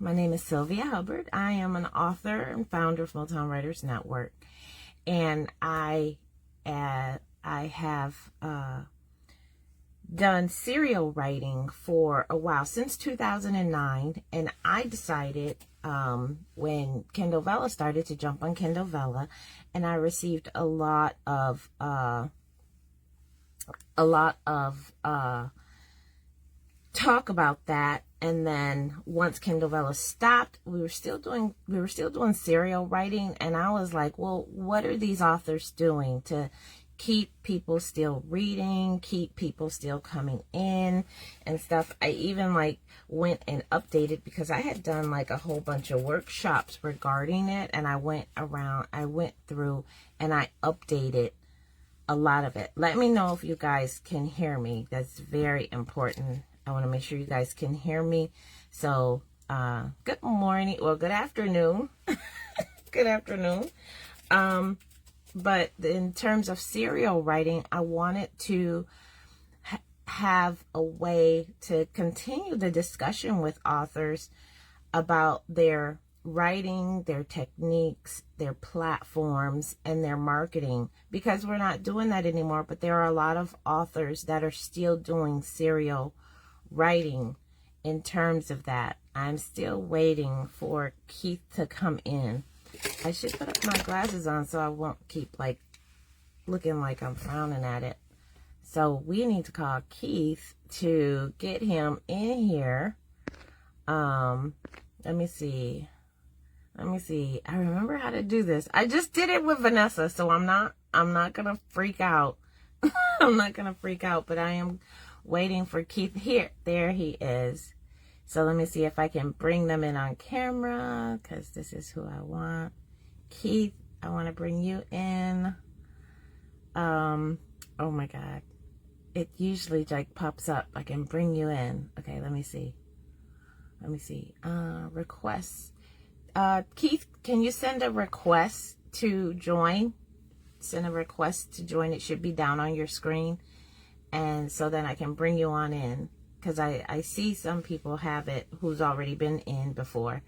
My name is Sylvia Hubbard. I am an author and founder of Motown Writers Network, and I have done serial writing for a while, since 2009, and I decided when Kindle Vella started to jump on Kindle Vella, and I received a lot of talk about that. And then once Kindle Vella stopped, we were still doing serial writing, and I was like, well, what are these authors doing to keep people still reading, keep people still coming in and stuff? I even went and updated, because I had done a whole bunch of workshops regarding it, and I went through and I updated a lot of it. Let me know if you guys can hear me. That's very important. I want to make sure you guys can hear me. So, good morning. Well, good afternoon. Good afternoon. But in terms of serial writing, I wanted to have a way to continue the discussion with authors about their writing, their techniques, their platforms, and their marketing, because we're not doing that anymore. But there are a lot of authors that are still doing serial writing in terms of that. I'm still waiting for Keith to come in. I should put up my glasses on so I won't keep looking like I'm frowning at it. So we need to call Keith to get him in here. Let me see. I remember how to do this. I just did it with Vanessa, so I'm not gonna freak out. I'm not gonna freak out, but I am waiting for Keith. Here, there he is. So let me see if I can bring them in on camera, because this is who I want. Keith, I want to bring you in. Oh my God. It usually pops up. I can bring you in. Okay, let me see. Requests. Keith, can you send a request to join? Send a request to join. It should be down on your screen. And so then I can bring you on in, because I see some people have it who's already been in before.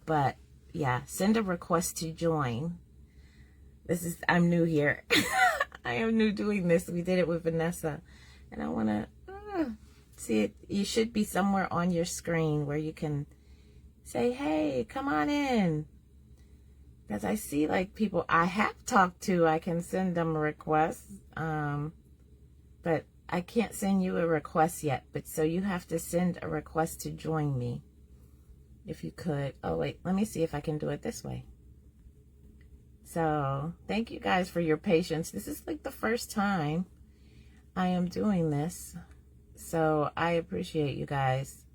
But yeah, send a request to join. I'm new here. I am new doing this. We did it with Vanessa. And I want to see it. You should be somewhere on your screen where you can say, hey, come on in. Because I see people I have talked to, I can send them a request. But I can't send you a request yet, but so you have to send a request to join me, if you could. Oh wait, let me see if I can do it this way. So thank you guys for your patience. This is the first time I am doing this, so I appreciate you guys.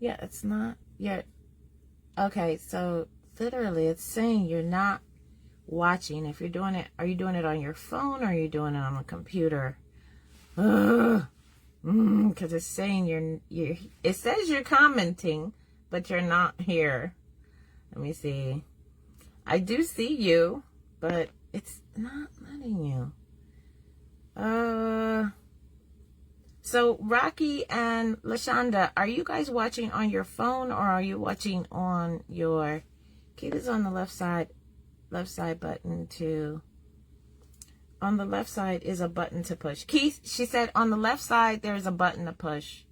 Yeah, it's not yet. Okay, so literally it's saying you're not watching. If you're doing it, are you doing it on your phone or are you doing it on a computer? Because it's saying it says you're commenting, but you're not here. Let me see. I do see you, but it's not letting you. So Rocky and Lashonda, are you guys watching on your phone or are you watching on your... Keith is on the left side button to... On the left side is a button to push. Keith, she said on the left side there's a button to push.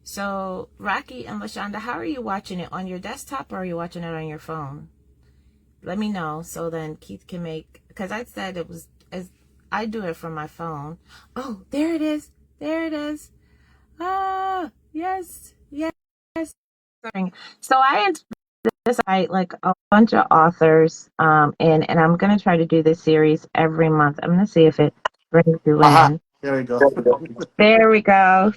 So Rocky and Lashonda, how are you watching it? On your desktop or are you watching it on your phone? Let me know so then Keith can make... Because I said it was... as I do it from my phone. Oh, there it is. There it is. Ah, yes. So I decide a bunch of authors and I'm gonna try to do this series every month. I'm gonna see if it brings you in. There we go. There we go.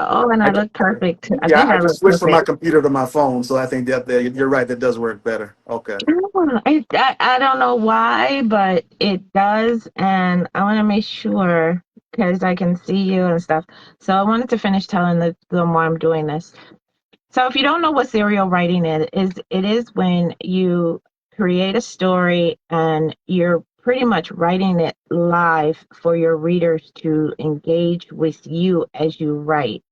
Oh, and I look perfect. I think I I just look switched from my perfect. computer to my phone, so I think that you're right. That does work better. Okay. I don't know why, but it does, and I want to make sure because I can see you and stuff. So I wanted to finish telling them why I'm doing this. So if you don't know what serial writing is, it is when you create a story and you're pretty much writing it live for your readers to engage with you as you write.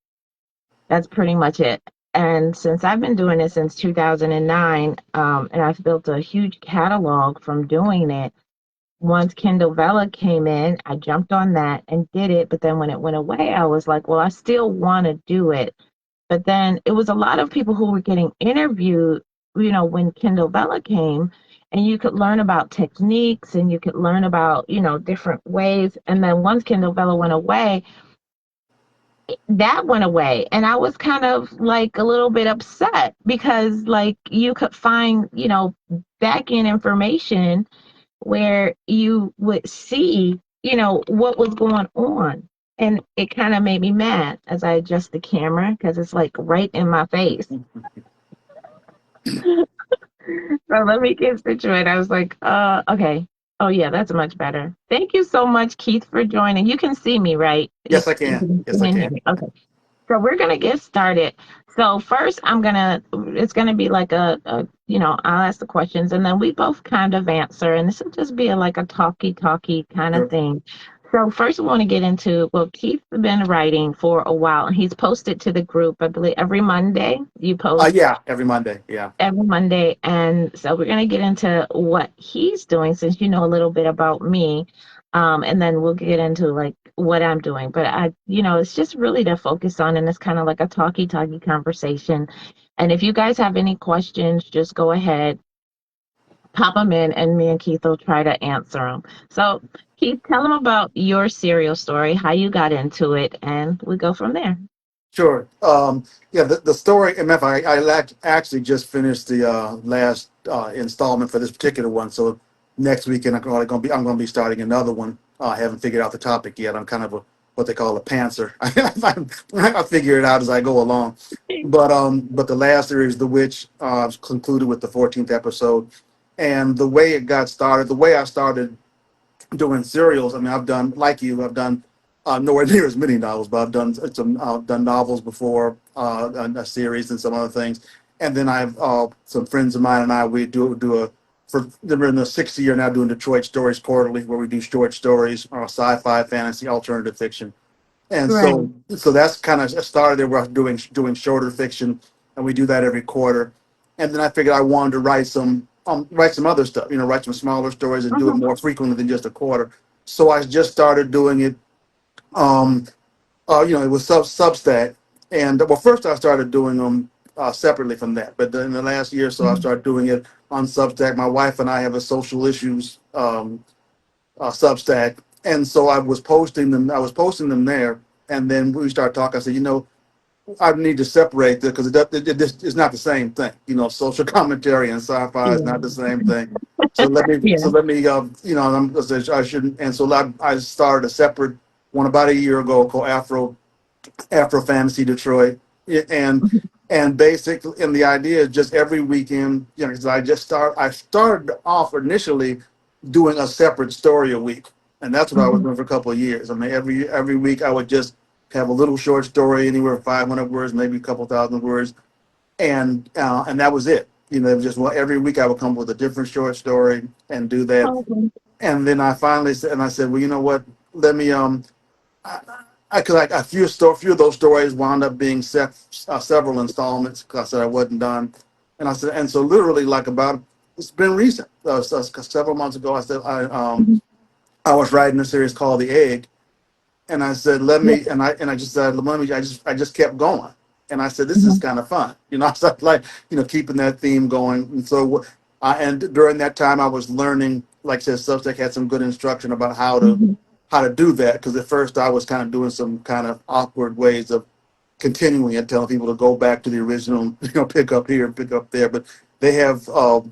That's pretty much it. And since I've been doing it since 2009, and I've built a huge catalog from doing it, once Kindle Vella came in, I jumped on that and did it. But then when it went away, I was like, well, I still want to do it. But then it was a lot of people who were getting interviewed, when Kindle Vella came, and you could learn about techniques and you could learn about, different ways. And then once Kindle Vella went away, that went away. And I was kind of like a little bit upset because like you could find, back end information where you would see, what was going on. And it kind of made me mad as I adjust the camera because it's like right in my face. So let me get situated. I was like, okay. Oh yeah, that's much better. Thank you so much, Keith, for joining. You can see me, right? Yes, I can. Yes, I can hear can. me. Okay. So we're gonna get started. So first, it's gonna be like I'll ask the questions and then we both kind of answer, and this will just be like a talky kind of Sure. thing. So first, we want to get into, well, Keith's been writing for a while, and he's posted to the group, I believe, every Monday. You post Yeah, every Monday. Yeah. every Monday, and so we're gonna get into what he's doing since you know a little bit about me, and then we'll get into like what I'm doing. But it's just really to focus on, and it's kind of like a talky conversation. And if you guys have any questions, just go ahead, pop them in, and me and Keith will try to answer them. So, Keith, tell them about your serial story, how you got into it, and we go from there. Sure. Yeah, the story, and matter of fact, actually just finished the last installment for this particular one. So next weekend I'm gonna be starting another one. I haven't figured out the topic yet. I'm kind of what they call a pantser. I figure it out as I go along. But the last series, The Witch, concluded with the 14th episode. And the way it got started, the way I started doing serials. I mean, I've done, like you, I've done nowhere near as many novels, but I've done novels before, a series and some other things. And then I've some friends of mine and I, we do a, for we're in the 6th year now, doing Detroit Stories Quarterly, where we do short stories, sci-fi, fantasy, alternative fiction. And Right. so that's kind of started there. We're doing shorter fiction, and we do that every quarter. And then I figured I wanted to write some other stuff, write some smaller stories and do it Mhm. more frequently than just a quarter. So I just started doing it. It was Substack, and well, first I started doing them separately from that. But then in the last year or so, I started doing it on Substack. My wife and I have a social issues Substack, and so I was posting them. I was posting them there, and then we started talking. I said, I need to separate this because it's not the same thing. Social commentary and sci-fi is not the same thing. So Yeah. let me, I said I shouldn't. And so I started a separate one about a year ago called Afro Fantasy Detroit, and basically, and the idea is just every weekend, because I started off initially doing a separate story a week, and that's what I was Mhm. doing for a couple of years. I mean, every week I would just have a little short story, anywhere from 500 words, maybe a couple thousand words, and that was it. It was just, well, every week I would come up with a different short story and do that. Okay. And then I finally said, well, you know what? Let me I could like a few of those stories wound up being several installments because I said I wasn't done, and I said, and so literally like about, it's been recent, several months ago. I said Mhm. I was writing a series called The Egg, and I said, let Yeah. me, and I just said, let me, I just kept going. And I said, this is Mhm. kind of fun. I started like, keeping that theme going. And so, and during that time I was learning, like I said, Substack had some good instruction about Mhm. how to do that. Cause at first I was kind of doing some kind of awkward ways of continuing and telling people to go back to the original, pick up here, pick up there. But they have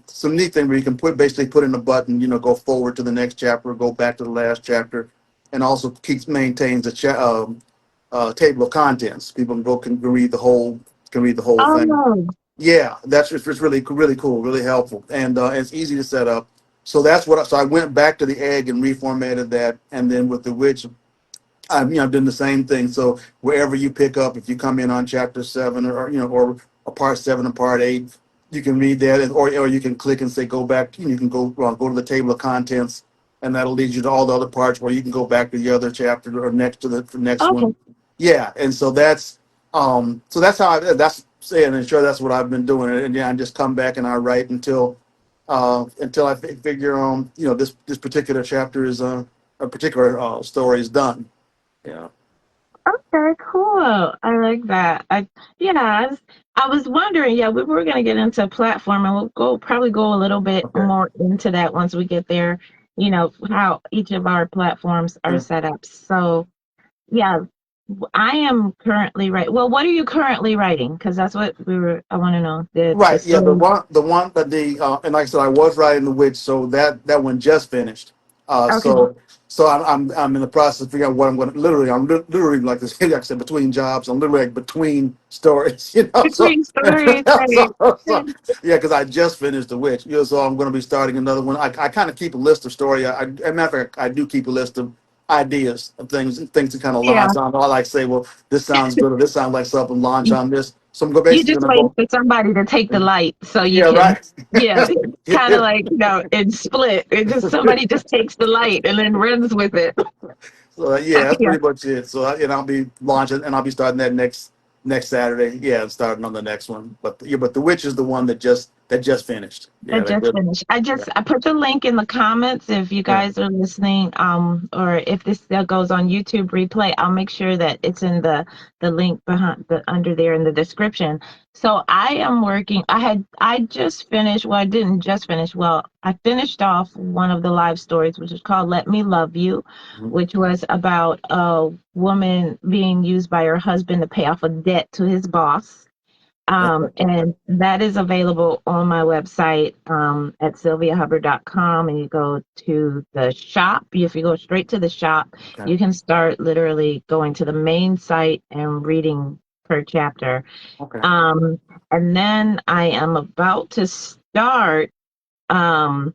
some neat thing where you can basically put in a button, go forward to the next chapter, go back to the last chapter, and also maintains a table of contents. People can read the whole thing. Oh. Yeah, that's just really really cool, really helpful, and it's easy to set up. So so I went back to the egg and reformatted that, and then with the witch, I've done the same thing. So wherever you pick up, if you come in on chapter 7 or a part 7 or part 8, you can read that, or you can click and say go back. You can go to the table of contents, and that'll lead you to all the other parts where you can go back to the other chapter or next to the next Okay. one. Yeah, and so that's how saying and sure that's what I've been doing. And yeah, I just come back and I write until I figure this particular chapter is a particular story is done. Yeah. Okay, cool. I like that. Yeah, I was wondering, yeah, we were gonna get into platform and we'll probably go a little bit Okay. more into that once we get there, how each of our platforms are Yeah. set up. So yeah, I am currently well, what are you currently writing? Because that's what I want to know. The Right. Yeah. The story. one, the one, but and like I said, I was writing The Witch, so that one just finished. Uh, Okay. so so I'm in the process of figuring out what I'm going to literally. Literally like this. Like I said, between jobs, I'm literally like between stories. So Between stories, right. yeah, because I just finished The Witch. So I'm going to be starting another one. I kind of keep a list of story. As a matter of fact, I do keep a list of ideas of things to kind of Yeah. launch on. I like say, well, this sounds good, or this sounds like something launch on this. So I'm You basically just going to waiting go. for somebody to take the light so you Yeah, can, right. yeah, kind of Yeah. like, in Split. It just somebody just takes the light and then runs with it. So yeah, that's Yeah, pretty much it. So I'll be launching, and I'll be starting that next Saturday. Yeah, I'm starting on the next one. But yeah, but The Witch is the one that just finished. I Yeah, that just good. finished. Yeah, I put the link in the comments if you yeah. guys are listening, or if this still goes on YouTube replay, I'll make sure that it's in the link behind the under there in the description. So I am working. I just finished. Well, I didn't just finish. Well, I finished off one of the live stories, which is called "Let Me Love You," Mhm. which was about a woman being used by her husband to pay off a debt to his boss. And that is available on my website at sylviahubbard.com. And you go to the shop. If you go straight to the shop, Okay. you can start literally going to the main site and reading per chapter. Okay. Um, and then I am about to start. Um,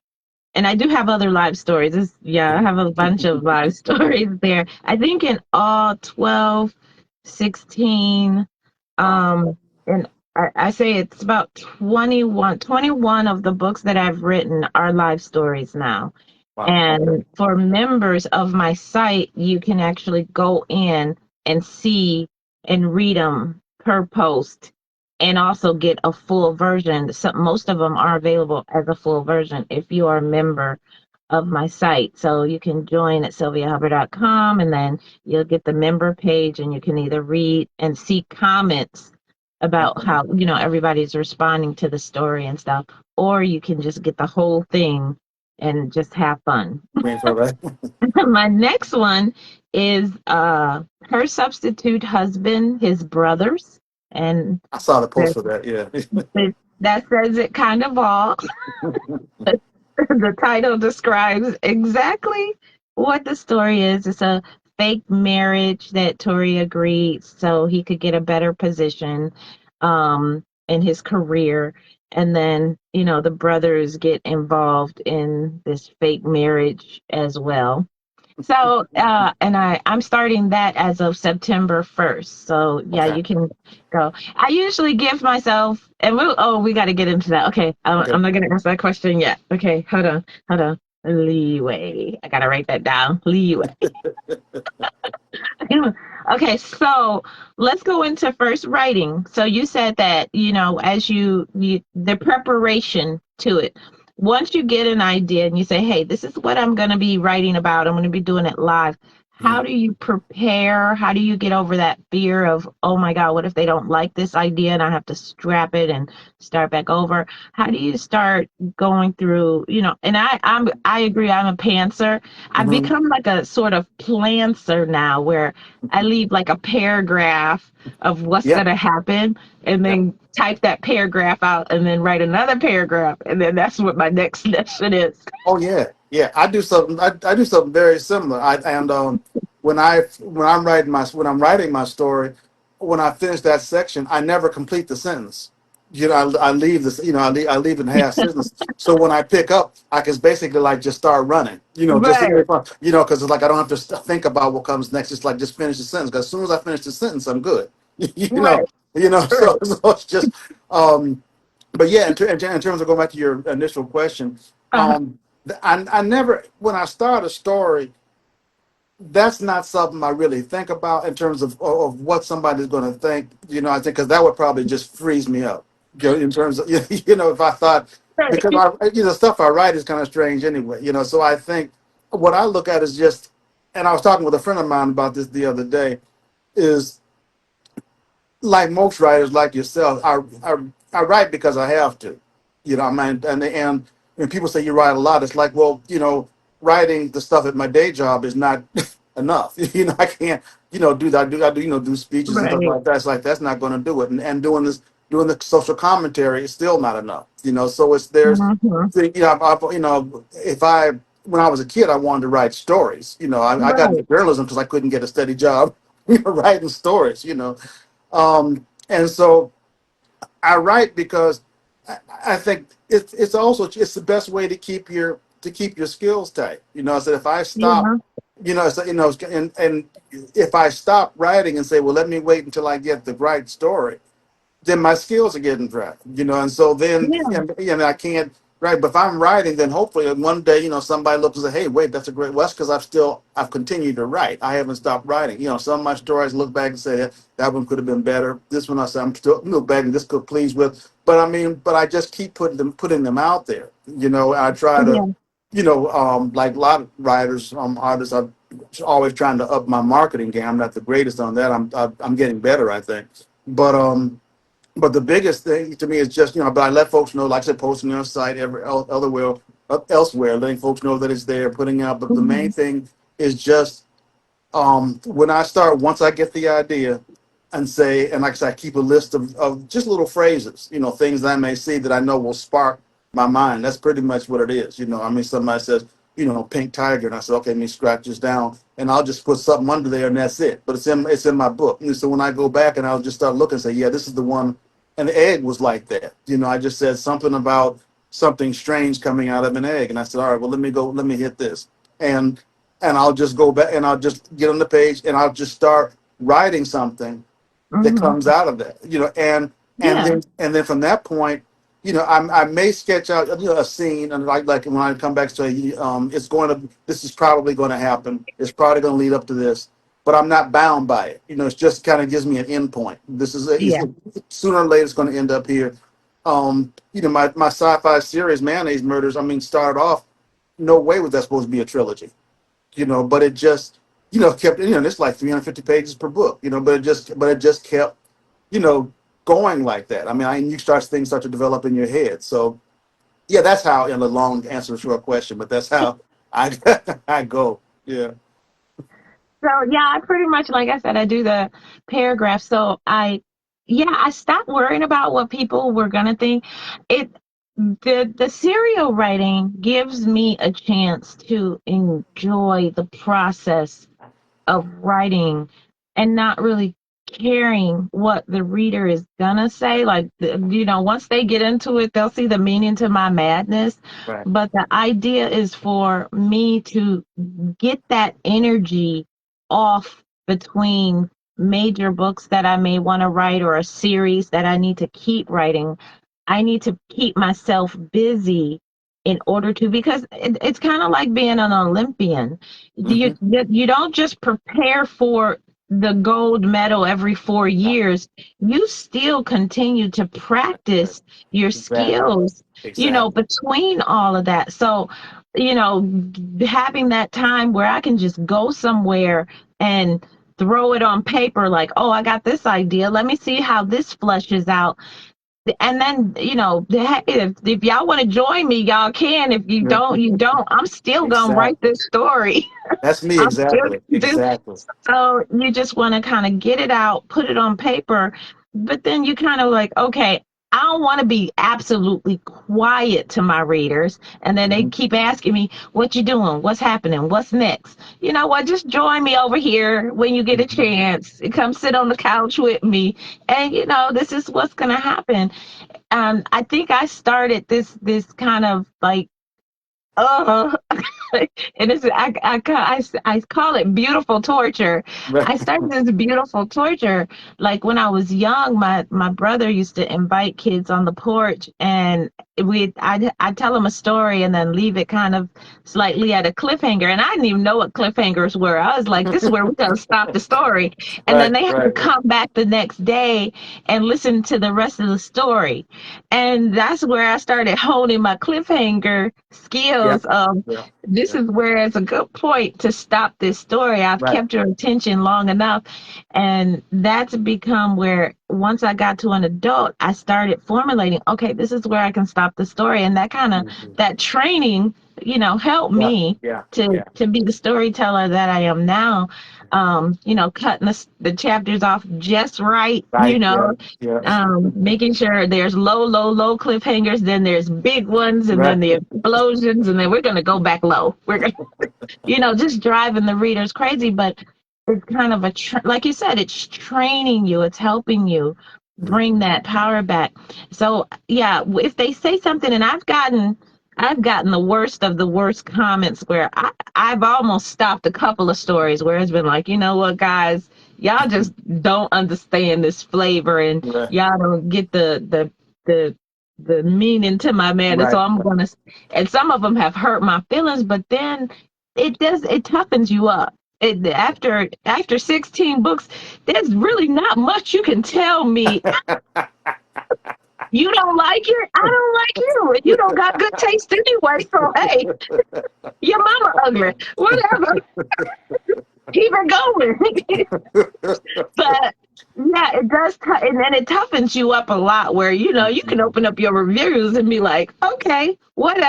and I do have other live stories. Yeah, I have a bunch of live stories there. I think in all 12, 16, Wow. and I say it's about 21 of the books that I've written are live stories now. Wow. Okay. And for members of my site, you can actually go in and see and read them per post and also get a full version. Most of them are available as a full version if you are a member of my site. So you can join at sylviahubbard.com and then you'll get the member page and you can either read and see comments about Okay. how, everybody's responding to the story and stuff, or you can just get the whole thing and just have fun. Queen for that. My next one is her substitute husband, his brothers, and I saw the post the, for that. Yeah. that says it kind of all. The title describes exactly what the story is. It's a fake marriage that Tori agreed so he could get a better position in his career. And then, the brothers get involved in this fake marriage as well. So, and I'm starting that as of September 1st. So, yeah, Okay. you can go. I usually give myself, and we got to get into that. Okay, Okay. I'm not going to ask that question yet. Okay, hold on. Leeway. I got to write that down. Leeway. Okay, so let's go into first writing. So you said that, as the preparation to it. Once you get an idea and you say, hey, this is what I'm going to be writing about, I'm going to be doing it live. How Mhm. do you prepare? How do you get over that fear of, oh my God, what if they don't like this idea and I have to scrap it and start back over? How do you start going through, and I agree, I'm a pantser. I've Mhm. become like a sort of plancer now where I leave like a paragraph of what's Yeah. going to happen and Yeah. then type that paragraph out and then write another paragraph. And then that's what my next session is. Oh yeah, yeah. I do something. I do something very similar. When I'm writing my story, when I finish that section, I never complete the sentence. I leave this. I leave in half sentence. So when I pick up, I can basically like just start running. Just Right, because it's like I don't have to think about what comes next. Just like just finish the sentence. Because as soon as I finish the sentence, I'm good. you know. right, So, right. so it's just. But yeah, in terms of going back to your initial question, Uh, um, I never when I start a story, that's not something I really think about in terms of what somebody's going to think. I think because that would probably just freeze me up. In terms of if I thought because stuff I write is kind of strange anyway. So I think what I look at is just, and I was talking with a friend of mine about this the other day, is like most writers like yourself, I write because I have to. I mean, and when people say you write a lot, it's like, well, writing the stuff at my day job is not enough. I can't, do that. Do speeches and stuff Right. like that. It's like that's not going to do it. And doing the social commentary is still not enough. So it's there's, Mm-hmm. if I when I was a kid, I wanted to write stories. I got into Right. journalism because I couldn't get a steady job. Writing stories. And so I write because I think it's also it's the best way to keep your skills tight. So if I stop, Yeah. and if I stop writing and say, well, let me wait until I get the right story, then my skills are getting dry, and so then Yeah. I can't write. But if I'm writing, then hopefully one day, somebody looks and say, hey, wait, that's a great. Well, that's because I've continued to write. I haven't stopped writing. Some of my stories look back and say that one could have been better. This one I say I'm still better. This could please with. But I mean, but I just keep putting them out there. I try to, Yeah. like a lot of writers, artists, I'm always trying to up my marketing game. I'm not the greatest on that. I'm getting better, I think. But the biggest thing to me is just, but I let folks know, like I said, posting on the site elsewhere, letting folks know that it's there, putting out. But the main Mm-hmm. thing is just when once I get the idea and like I said, I keep a list of just little phrases, things that I may see that I know will spark my mind. That's pretty much what it is. I mean, somebody says, pink tiger, and I said, okay, let me scratch this down, and I'll just put something under there, and that's it. But it's in my book. And so when I go back and I'll just start looking and say, yeah, this is the one. And the egg was like that. I just said something about something strange coming out of an egg, and I said, all right, well, let me hit this, and I'll just go back and I'll just get on the page and I'll just start writing something that Mm-hmm. comes out of that, and Yeah. then from that point, I may sketch out, a scene, and like when I come back to say, this is probably going to happen. It's probably going to lead up to this, but I'm not bound by it. It just kind of gives me an end point. Yeah. Sooner or later it's going to end up here. My sci-fi series, Mayonnaise Murders. I mean, started off, no way was that supposed to be a trilogy, but it just, kept, it's like 350 pages per book, but it just kept, you know, going like that. I mean, things start to develop in your head. So yeah, that's how, in a long answer to a question, but that's how I, I go. Yeah. So yeah, I pretty much, like I said, I do the paragraph. So I stopped worrying about what people were gonna think. It the serial writing gives me a chance to enjoy the process of writing and not really caring what the reader is gonna say. Like, once they get into it, they'll see the meaning to my madness. Right. But the idea is for me to get that energy off between major books that I may want to write or a series that I need to keep writing. I need to keep myself busy in order to, because it's kind of like being an Olympian. Hmm. You don't just prepare for the gold medal every 4 years. You still continue to practice your Exactly. skills, Exactly. between all of that. So, having that time where I can just go somewhere and throw it on paper, like, oh, I got this idea. Let me see how this fleshes out. And then, if y'all want to join me, y'all can. If you Yeah. don't, you don't. I'm still gonna write Exactly. this story. That's me. I'm still Exactly. gonna do. Exactly. So you just want to kind of get it out, put it on paper, but then you kind of like, okay, I don't want to be absolutely quiet to my readers, and then they Hmm. keep asking me, "What you doing? What's happening? What's next?" You know what? Just join me over here when you get a Hmm. chance. Come sit on the couch with me, and this is what's gonna happen. I think I started this kind of like, uh and I call it beautiful torture. Right. I started this beautiful torture like when I was young. My brother used to invite kids on the porch, and I tell them a story and then leave it kind of slightly at a cliffhanger, and I didn't even know what cliffhangers were. I was like, this is where we're gonna stop the story, and then Right, they have to right, right. come back the next day and listen to the rest of the story, and that's where I started honing my cliffhanger Yeah, skills. yeah, This yeah. is where it's a good point to stop this story. I've Right. kept your attention long enough, and that's become where once I got to an adult, I started formulating, okay, this is where I can stop the story. And that kind of Mhm. that training, helped Yeah, me yeah, to yeah. to be the storyteller that I am now. Cutting the chapters off just right, Right, yeah, yeah. making sure there's low, low, low cliffhangers, then there's big ones, and then Right. the explosions, and then we're gonna go back low. We're gonna just driving the readers crazy, but it's kind of like you said, it's training you, it's helping you bring Mhm. that power back. So yeah, if they say something, and I've gotten the worst of the worst comments where I've almost stopped a couple of stories where it's been like, you know what, guys, y'all just don't understand this flavor, and Right, y'all don't get the meaning to my madness. So right. I'm gonna, and some of them have hurt my feelings, but then it toughens you up. After 16 books, there's really not much you can tell me. You don't like it, I don't like you, and you don't got good taste anyway. So hey, your mama ugly, whatever. Keep it going. But yeah, it does, and then it toughens you up a lot. Where you can open up your reviews and be like, okay,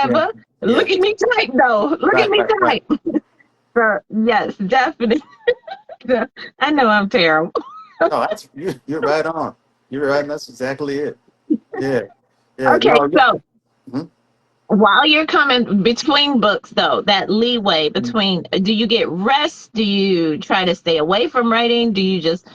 Yeah, whatever. yeah. Look at me tight, though. Look at Right, me right, right. tight. So yes, definitely. I know I'm terrible. No, you're right on. You're right, and that's exactly it. Yeah, yeah. Okay, No, yeah. so Mhm. while you're coming between books, though, that leeway Mhm. between, do you get rest? Do you try to stay away from writing? Do you just,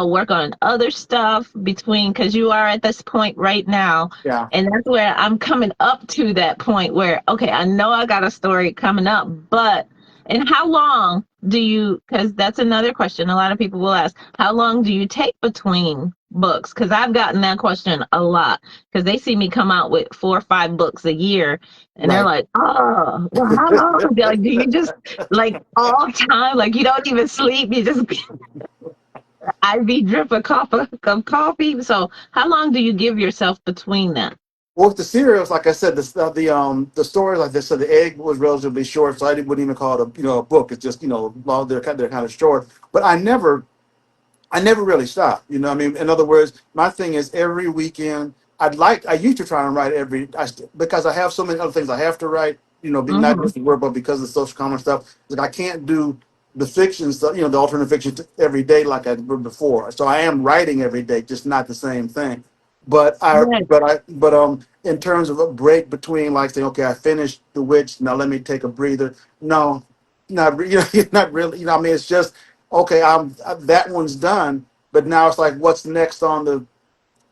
work on other stuff between, because you are at this point right now. Yeah, And that's where I'm coming up to that point where, okay, I know I got a story coming up, but, and how long do you, because that's another question a lot of people will ask, how long do you take between books? Because I've gotten that question a lot because they see me come out with 4 or 5 books a year, and they're right. like, "Oh, well, how long? Like, do you just like all time? Like, you don't even sleep? You just IV drip a cup of coffee? So, how long do you give yourself between that?" Well, with the cereals, like I said, the story, like I said, the egg was relatively short, so I wouldn't even call it a book. It's just long, they're kind of short. But I never really stop. I mean, in other words, my thing is every weekend. I used to try and write because I have so many other things I have to write. Not Mm-hmm. just the work, but because of the social commerce stuff. Like I can't do the fiction stuff. The alternate fiction every day like I did before. So I am writing every day, just not the same thing. Right. In terms of a break between like saying, okay, I finished The Witch. Now let me take a breather. No, not not really. I mean, it's just okay, that one's done, but now it's like, what's next on the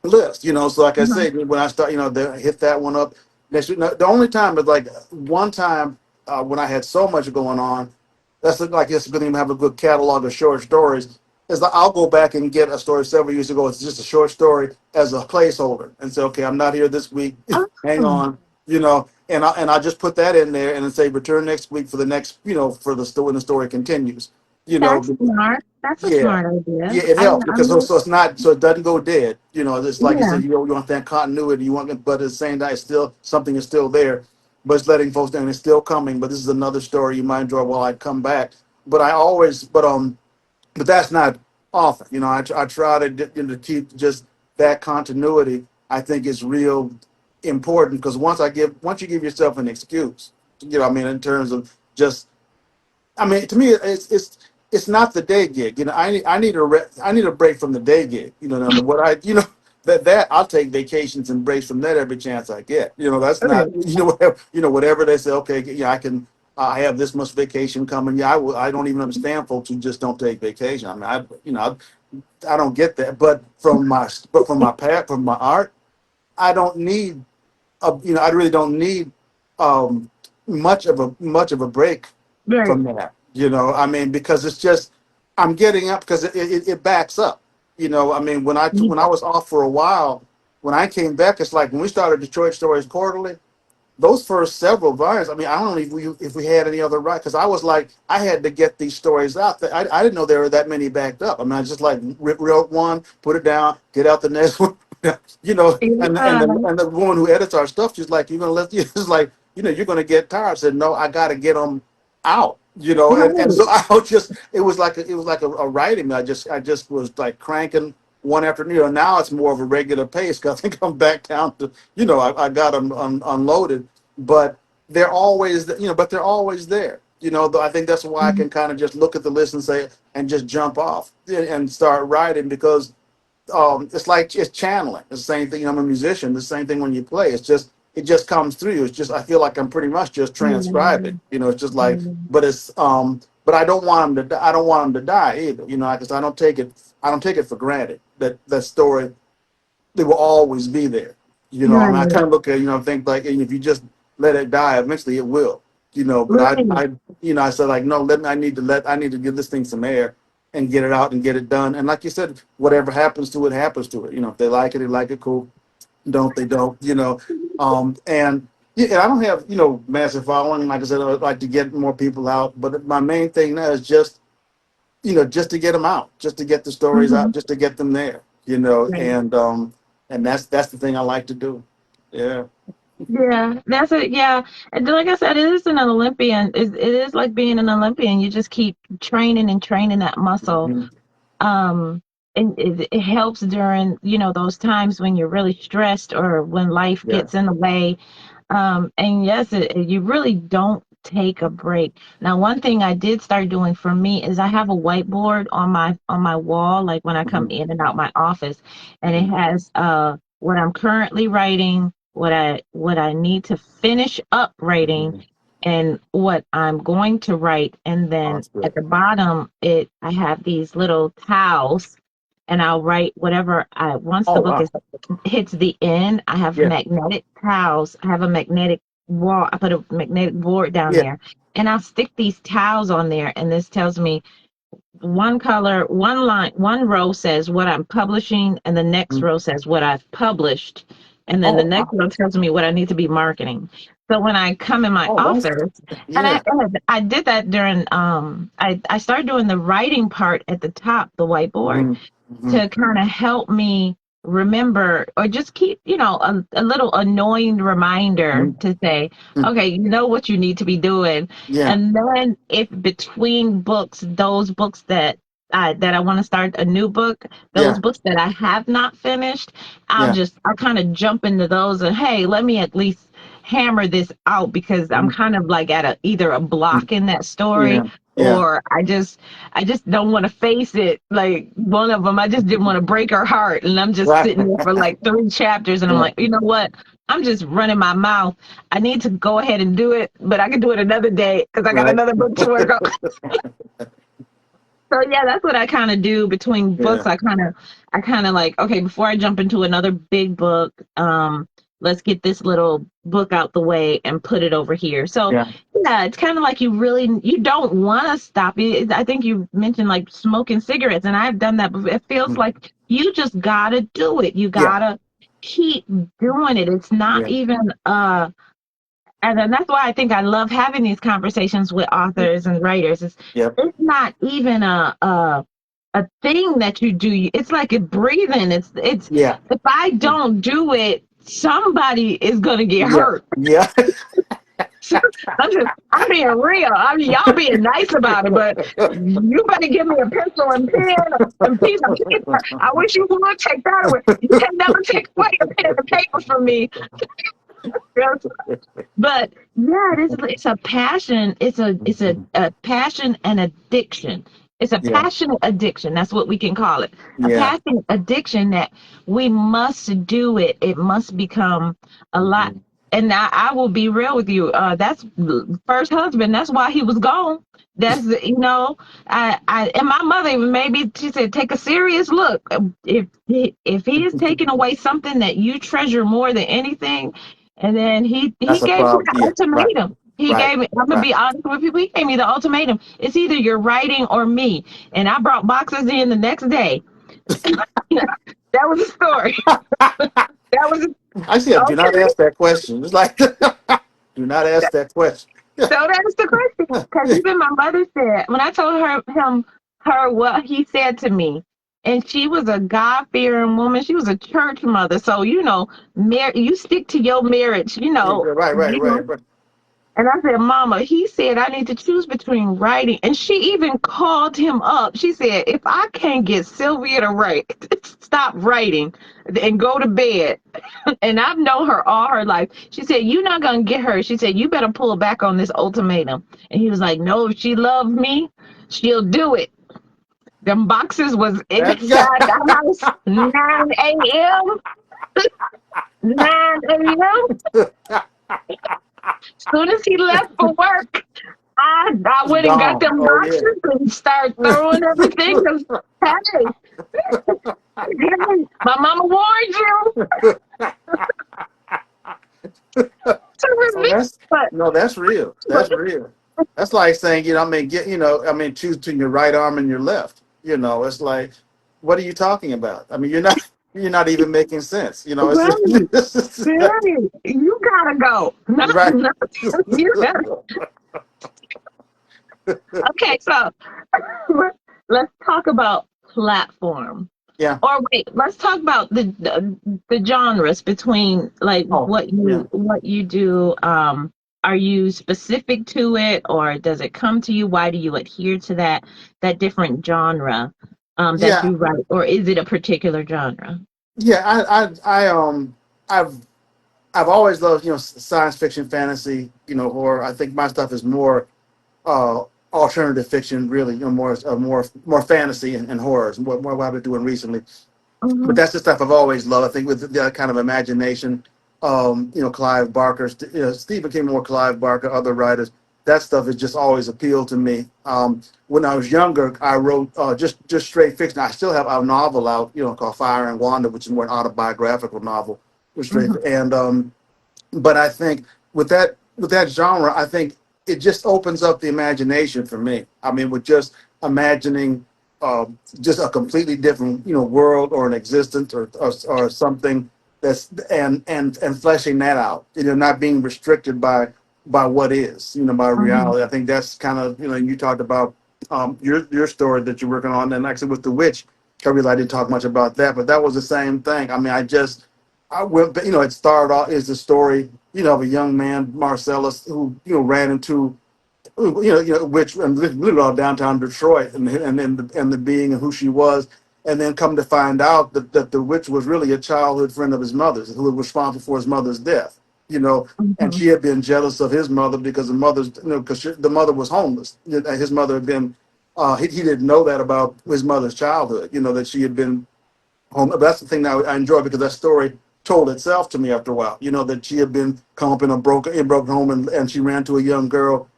list? So like I Mm-hmm. say, when I start, hit that one up next week. Now, the only time is like one time when I had so much going on. That's like it's going to have a good catalog of short stories. Is like I'll go back and get a story several years ago. It's just a short story as a placeholder, and say, okay, I'm not here this week. Hang Oh, on, and I just put that in there and then say return next week for the next, for the story when the story continues. You know, that's smart. That's a yeah, smart idea. yeah, it helps I because so it's not so it doesn't go dead. It's like you Yeah. said, you want that continuity. You want, but at the same time, it's still something is still there, but it's letting folks know and it's still coming. But this is another story you might enjoy while I come back. But I always, but that's not often. I try to keep just that continuity. I think is real important because once you give yourself an excuse, I mean, in terms of just I mean, to me, it's not the day gig. I need a break from the day gig. And what that I'll take vacations and breaks from that every chance I get. That's not Right. whatever they say. Okay, yeah, I can. I have this much vacation coming. Yeah, I will. I don't even understand folks who just don't take vacation. I mean, I don't get that. From my art, I don't need I really don't need um, much of a break Right. from that. I mean, because it's just I'm getting up because it backs up. I mean, when I was off for a while, when I came back, it's like when we started Detroit Stories Quarterly, those first several volumes, I mean, I don't know if we had any other right, because I was like, I had to get these stories out. I didn't know there were that many backed up. I mean, I just like wrote one, put it down, get out the next one, you know. Yeah. And the woman who edits our stuff, she's like, you're gonna let you, it's like, you know, you're gonna get tired. I said, no, I got to get them out, you know. And Right. so I was just, it was like a writing. I just was like cranking one after, you know. Now it's more of a regular pace, because I think I'm back down to, you know, I got them unloaded, but they're always, you know, but they're always there. You know, I think that's why I can kind of just look at the list and say, and just jump off and start writing, because it's like it's channeling. It's the same thing. You know, I'm a musician. The same thing when you play. It just comes through you. It's just, I feel like I'm pretty much just transcribing. You know, it's just like, but I don't want them to. I don't want them to die either. You know, because I don't take it. I don't take it for granted that that story, they will always be there. You know, I mean, I Right. kind of look at, you know, think like, if you just let it die, eventually it will. You know, but Right. I said like, no, I need to give this thing some air and get it out and get it done. And like you said, whatever happens to it, happens to it. You know, if they like it, they like it, cool. Don't they don't, you know. And yeah, and I don't have, you know, massive following. Like I said, I'd like to get more people out. But my main thing now is just, you know, just to get them out, just to get the stories Mhm. out, just to get them there, you know. Right. And that's the thing I like to do. Yeah. Yeah, that's it. Yeah, and like I said, it is an Olympian. It is like being an Olympian. You just keep training and training that muscle. Mhm. Um, and it helps during, those times when you're really stressed or when life Yeah. gets in the way. And yes, you really don't take a break. Now, one thing I did start doing for me is I have a whiteboard on my wall, like when I come Hmm. in and out my office, and it Hmm. has what I'm currently writing, what I need to finish up writing, Hmm. and what I'm going to write. And Oh, then that's at good. the bottom, I have these little tiles, and I'll write whatever I once the Oh, book wow. hits the end. I have Yeah. magnetic tiles. I have a magnetic wall. I put a magnetic board down Yeah. there, and I'll stick these tiles on there. And this tells me one color, one line, one row says what I'm publishing, and the next Mhm. row says what I've published, and then the Oh, next wow. row tells me what I need to be marketing. So when I come in my Oh, that's, office, and I yeah. I did that during I started doing the writing part at the top, the whiteboard, Hmm. Hmm. to kind of help me remember or just keep, a little annoying reminder Hmm. to say, okay, you know what you need to be doing. Yeah. And then if between books, those books that I want to start a new book, those Yeah. books that I have not finished, Yeah. I'll kind of jump into those and, hey, let me at least hammer this out, because I'm Hmm. kind of like at either a block in that story, Yeah. Yeah. or I just don't want to face it. Like one of them, I just didn't want to break her heart, and I'm just Right. sitting there for like 3 chapters, and I'm Yeah. like, you know what? I'm just running my mouth. I need to go ahead and do it, but I can do it another day because I got Right. another book to work on. So yeah, that's what I kind of do between Yeah. books. I kind of like, okay, before I jump into another big book, let's get this little book out the way and put it over here. So Yeah. yeah, it's kind of like you don't want to stop it. I think you mentioned like smoking cigarettes, and I've done that before. It feels Mhm. like you just gotta do it. You Yeah. gotta keep doing it. It's not Yeah. even and then that's why I think I love having these conversations with authors and writers. Yep. It's not even a thing that you do. It's like a breathing. It's Yeah. if I don't do it, somebody is gonna get Yeah. hurt. Yeah. I'm being real. I mean, y'all being nice about it, but you better give me a pencil and pen and piece of paper. I wish you would take that away. You can never take away a pen and paper from me. But yeah, it's a passion. It's a passion and addiction. It's a Yeah. passionate addiction. That's what we can call it. A Yeah. passionate addiction that we must do it. It must become a lot. Mhm. And I will be real with you. That's first husband. That's why he was gone. That's I and my mother even maybe she said take a serious look. If he is taking away something that you treasure more than anything, and then he That's a gave me problem. the Yeah. Right. ultimatum. He Right. gave me, I'm gonna Right. be honest with people, he gave me the ultimatum. It's either you're writing or me. And I brought boxes in the next day. That was the story. That was I said, do not okay. ask that question. It's like, do not ask that question. So that's the question. Because even my mother said, when I told her what he said to me, and she was a God fearing woman. She was a church mother. So, you stick to your marriage, Right, right, right, right. And I said, Mama, he said I need to choose between writing. And she even called him up. She said, if I can't get Sylvia to write, stop writing and go to bed. And I've known her all her life. She said, you're not going to get her. She said, you better pull back on this ultimatum. And he was like, no, if she loves me, she'll do it. Them boxes was inside the house, 9 a.m., 9 a.m. Soon as he left for work, I It's went and got gone. them Oh yeah. boxes and started throwing everything. 'Cause, hey, my mama warned you to Oh, reveal. that's But, no, that's real. but That's real. That's like saying, choose between your right arm and your left. It's like, what are you talking about? I mean, you're not even making sense. It's right, just, right, you gotta go. No, right. no, you gotta. Okay, so let's talk about platform. Yeah. Or wait, let's talk about the genres between like Oh, yeah. what you do. Are you specific to it, or does it come to you? Why do you adhere to that different genre that Yeah. you write, or is it a particular genre? Yeah. I've I've always loved, science fiction, fantasy, horror. I think my stuff is more uh, alternative fiction, really, more fantasy and horrors, more what I've been doing recently. But Mm-hmm. that's the stuff I've always loved. I think with the kind of imagination, Clive Barker, Stephen King, more Clive Barker, other writers. That stuff has just always appealed to me. When I was younger, I wrote just straight fiction. I still have a novel out, called Fire and Wanda, which is more an autobiographical novel, with straight. Mm-hmm. And but I think with that genre, I think it just opens up the imagination for me. I mean, with just imagining just a completely different world or an existence or something that's and fleshing that out. Not being restricted by what is, by Mm-hmm. reality. I think that's kind of you talked about your story that you're working on, and actually with the witch. I realized I didn't talk much about that, but that was the same thing. I mean, I went, it started off as the story, of a young man, Marcellus, who, ran into, which and lived all downtown Detroit, and the being and who she was, and then come to find out that the witch was really a childhood friend of his mother's, who was responsible for his mother's death. And Mm-hmm. she had been jealous of his mother because the mother was homeless. His mother had been, he didn't know that about his mother's childhood. That she had been home. That's the thing that I enjoy because that story told itself to me after a while. That she had been come up in a broken home and she ran to a young girl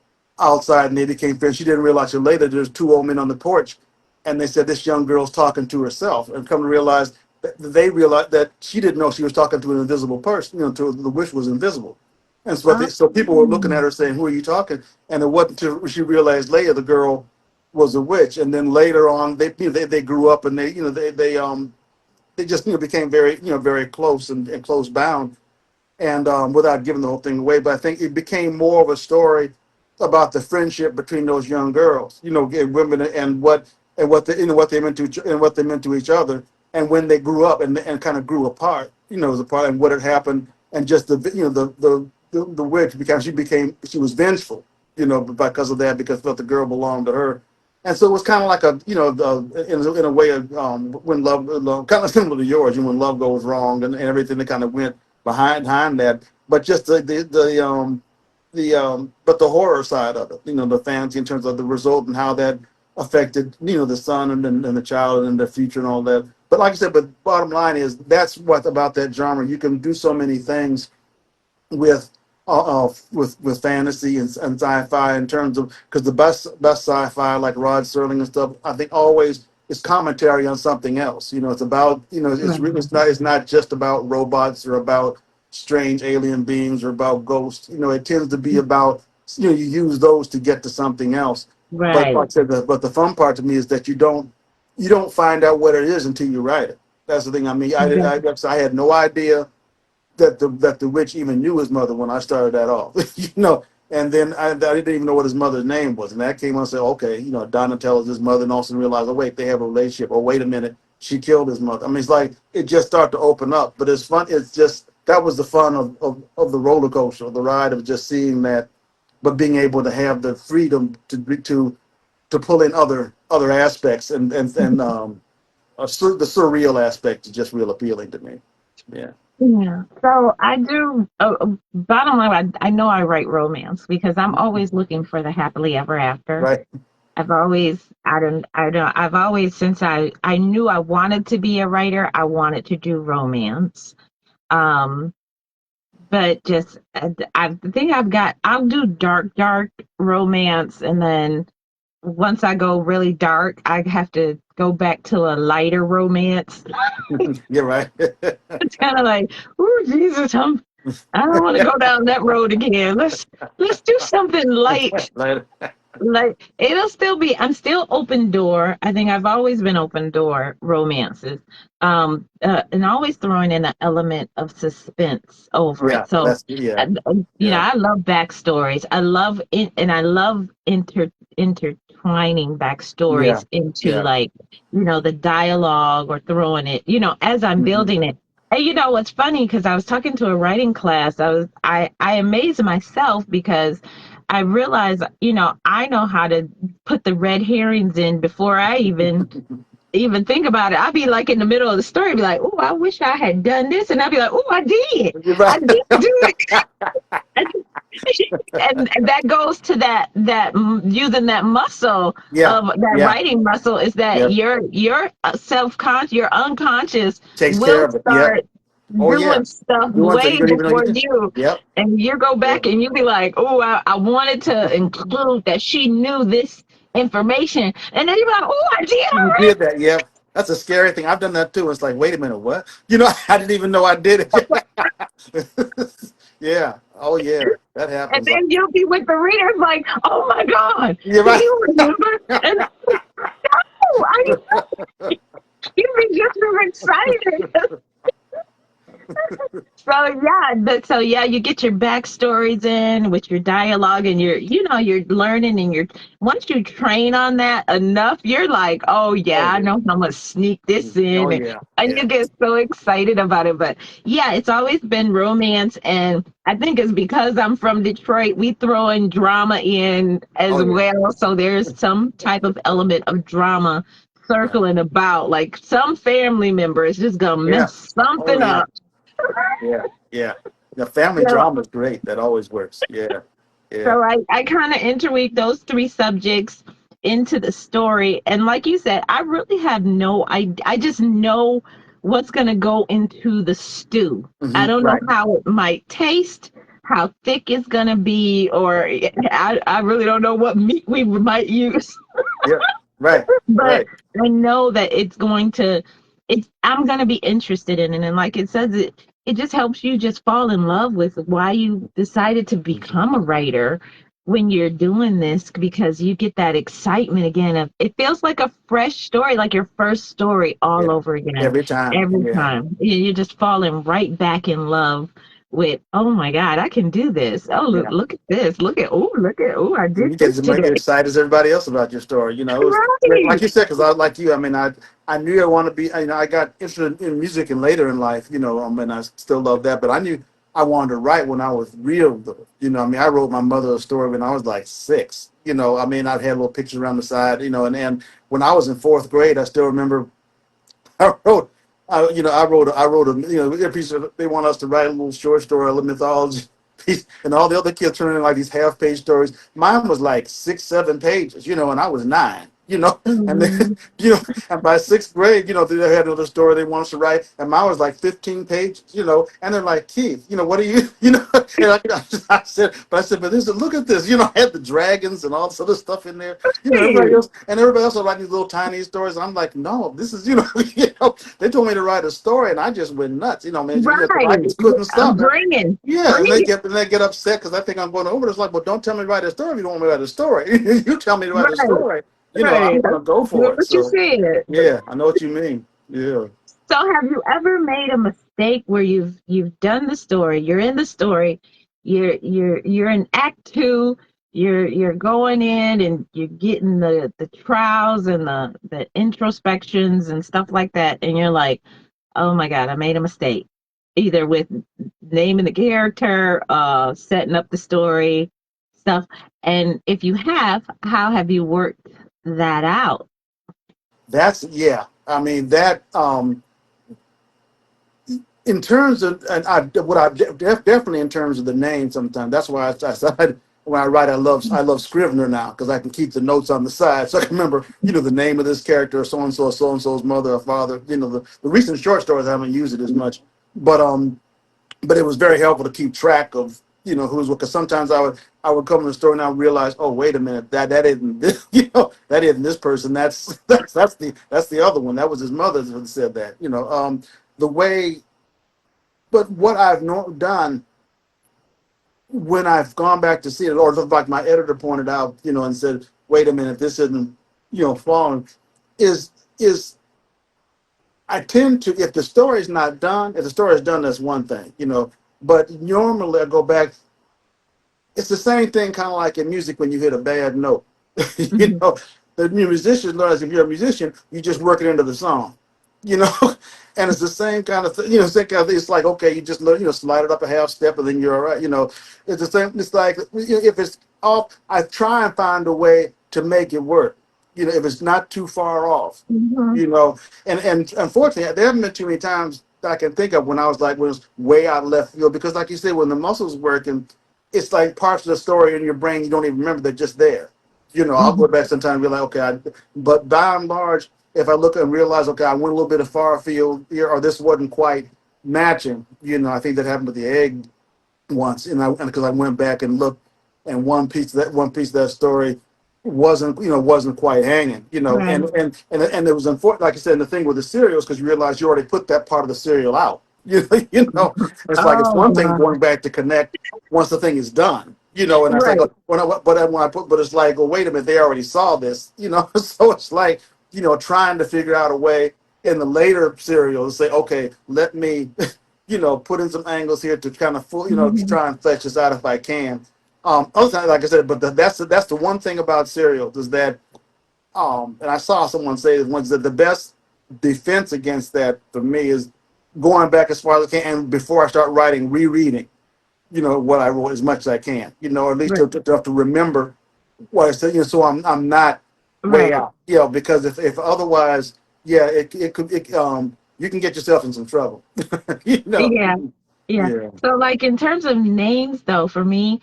outside and they became friends. She didn't realize till later there's two old men on the porch and they said this young girl's talking to herself and come to realize that they realized that she didn't know she was talking to an invisible person, to the witch was invisible. And so people were looking at her saying, who are you talking? And it wasn't until she realized later the girl was a witch. And then later on they grew up and they just became very very close and close bound and without giving the whole thing away. But I think it became more of a story about the friendship between those young girls, women what they meant to each other, and when they grew up and kind of grew apart, as apart and what had happened, and just the witch because she was vengeful, because of that because felt the girl belonged to her. And so it was kind of like in a way of when love, kind of similar to yours, when love goes wrong and everything that kind of went behind that, but just but the horror side of it, the fantasy in terms of the result and how that affected, the son and the child and the future and all that. But like I said, but bottom line is that's what about that genre. You can do so many things with with fantasy and sci-fi in terms of because the best sci-fi like Rod Serling and stuff I think always is commentary on something else. It's about it's not just about robots or about strange alien beings or about ghosts. It tends to be about you use those to get to something else. But Right. like I said, but the fun part to me is that you don't find out what it is until you write it. That's the thing. I mean, I had no idea that the witch even knew his mother when I started that off. And then I didn't even know what his mother's name was, and that came on and said, okay, Donatello is his mother, and also realized, oh wait, they have a relationship. Oh wait a minute, she killed his mother. I mean, it's like it just started to open up, but it's fun. It's just that was the fun of the roller coaster, the ride of just seeing that, but being able to have the freedom to pull in other aspects and the surreal aspect is just real appealing to me. Yeah. Yeah. So I do. Bottom line, I know I write romance because I'm always looking for the happily ever after. Right. I've always, I've always, since I knew I wanted to be a writer, I wanted to do romance. But just, I think I'll do dark romance, and then once I go really dark, I have to go back to a lighter romance. You're right. It's kind of like, oh Jesus, I don't want to go down that road again. Let's do something light. Like it'll still be. I'm still open door. I think I've always been open door romances, and always throwing in an element of suspense over Yeah, it. So, yeah. I love backstories. I love it, and I love intertwining Yeah. backstories into Yeah. like the dialogue or throwing it as I'm Mhm. building it. And what's funny, because I was talking to a writing class, I amazed myself because I realized, I know how to put the red herrings in before I even think about it. I'd be like in the middle of the story, be like, "Oh, I wish I had done this," and I'd be like, "Oh, I did. You're I right. did do it." And that goes to that using that muscle Yeah. of that Yeah. writing muscle is that Yeah. your self-conscious, your unconscious Takes care will of it. Yep. start Oh yeah. doing stuff Doing things way you don't even know you before did. you, Yep. and you go Yeah. back and you be like, "Oh, I wanted to include that she knew this information," and then you're like, "Oh, I did You did that. Yep. That's a scary thing. I've done that too. It's like, wait a minute, what? I didn't even know I did it. Yeah. Oh yeah. That And happens. then you'll be with the readers like, "Oh my God, You're do right. you remember?" And oh, you be just as excited. So you get your backstories in with your dialogue, and you're learning, and once you train on that enough, you're like, oh Oh yeah, I yeah. know I'm gonna sneak this Oh in, yeah. and Yeah. you get so excited about it. But yeah, it's always been romance, and I think it's because I'm from Detroit, we throw in drama in Oh as yeah. well, so there's some type of element of drama Yeah. circling about, like some family member is just gonna Yeah. mess Oh something yeah. up. Yeah. Yeah. The family So, drama is great. That always works. Yeah. Yeah. so I kind of interweave those three subjects into the story. And like you said, I really have I just know what's going to go into the stew. I don't know Right. how it might taste, how thick it's going to be, or I really don't know what meat we might use. Yeah. Right. But Right. I know that I'm gonna be interested in it. And like it says, it just helps you just fall in love with why you decided to become a writer when you're doing this, because you get that excitement again of it feels like a fresh story, like your first story all Yeah. over again. Every time. Every Yeah. time. You're just falling right back in love with, oh my God, I can do this. Oh, Yeah. look at this. I You did get this as much today. excited as everybody else about your story. It was like Right. you said, because I like you. I mean, I knew I wanted to be. I got interested in music and later in life. And I still love that. But I knew I wanted to write when I was real. I mean, I wrote my mother a story when I was like 6. I mean, I've had little pictures around the side. And when I was in 4th grade, I still remember I wrote. I wrote a piece of. They want us to write a little short story, a little mythology piece, and all the other kids turning in like these half-page stories. Mine was like 6, 7 pages, and I was 9. And then, Mhm. and by 6th grade, they had another story they wanted us to write, and mine was like 15 pages, and they're like, Keith, what are you, and but this, look at this, I had the dragons and all this other stuff in there, everybody else was writing these little tiny stories. And I'm like, no, this is, they told me to write a story, and I just went nuts, man, I Right. just couldn't I'm stop. bringing. Yeah, and Bring it. they get upset because I think I'm going over. It's like, well, don't tell me to write a story if you don't want me to write a story. You tell me to write a Right. story. I'm Right. gonna That's go good for it. what you So said. yeah, I know what you mean. Yeah. So have you ever made a mistake mistake where you've done the story, you're in the story, you're in act two, you're going in and you're getting the trials and the introspections and stuff like that, and you're like, oh my God, I made a mistake. Either with naming the character, setting up the story, stuff. And if you have, how have you worked that out? That's yeah. I mean that in terms of definitely in terms of the name. Sometimes that's why I said when I write, I love Scrivener now because I can keep the notes on the side, so I can remember the name of this character, so and so's mother or father. The recent short stories I haven't used it as much, but it was very helpful to keep track of who's what, because sometimes I would come to the store and I would realize, oh wait a minute, that isn't this, that isn't this person, that's the other one, that was his mother that said that, the way. But what I've done when I've gone back to see it, or like my editor pointed out, and said, wait a minute, this isn't falling, is I tend to, if the story's not done, if the story is done, that's one thing, but normally I go back. It's the same thing, kind of like in music when you hit a bad note. Mhm. The musicians learn, if you're a musician, you just work it into the song, you know, and it's the same kind of thing. Same kind of thing. It's like, okay, you just learn, slide it up a half step, and then you're all right. It's the same. It's like if it's off, I try and find a way to make it work. If it's not too far off, Mhm. and unfortunately, there haven't been too many times that I can think of when when it was way out left field, because like you said, when the muscles working, it's like parts of the story in your brain you don't even remember, they're just there. I'll go Mhm. back sometime and be like, okay, but by and large, if I look and realize, okay, I went a little bit of far field here, or this wasn't quite matching, I think that happened with the egg once, and because I went back and looked, and one piece of that story wasn't quite hanging, Right. and it was unfortunate, like I said, and the thing with the cereals, because you realize you already put that part of the cereal out. It's like it's Oh one thing my. going back to connect once the thing is done, and I was like, Right. but it's like, well, wait a minute, they already saw this, so it's like, trying to figure out a way in the later serials to say, okay, let me put in some angles here to kind of to Mhm. try and flesh this out if I can. Other times, like I said, but that's the one thing about serials is that, and I saw someone say that once, that the best defense against that for me is going back as far as I can, and before I start writing, rereading, what I wrote as much as I can, at least Right. to remember what I said, so I'm not way Right. out, because if otherwise, yeah, it could, you can get yourself in some trouble, you know. Yeah. Yeah. Yeah. So like in terms of names though, for me,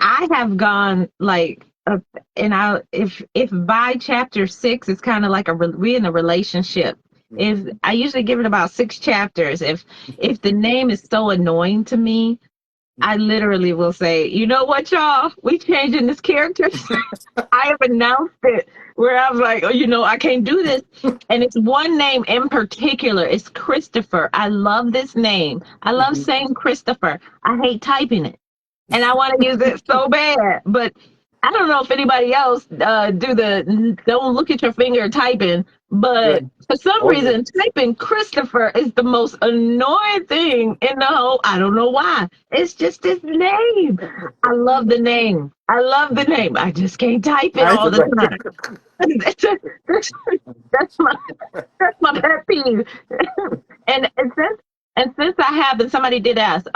I have gone like and I if by chapter 6 it's kind of like we in a relationship. If I usually give it about 6 chapters. If the name is so annoying to me, I literally will say, you know what, y'all? We changing this character. I have announced it where I was like, oh, I can't do this. And it's one name in particular. It's Christopher. I love this name. I love saying Christopher. I hate typing it. And I want to use it so bad. But I don't know if anybody else do the don't look at your finger typing. Right. But for some Oh yeah. reason, typing Christopher is the most annoying thing in the whole. I don't know why. It's just his name. I love the name. I love the name. I just can't type it Right. all the time. that's, that's, that's my that's my pet peeve. And since I have, and somebody did ask,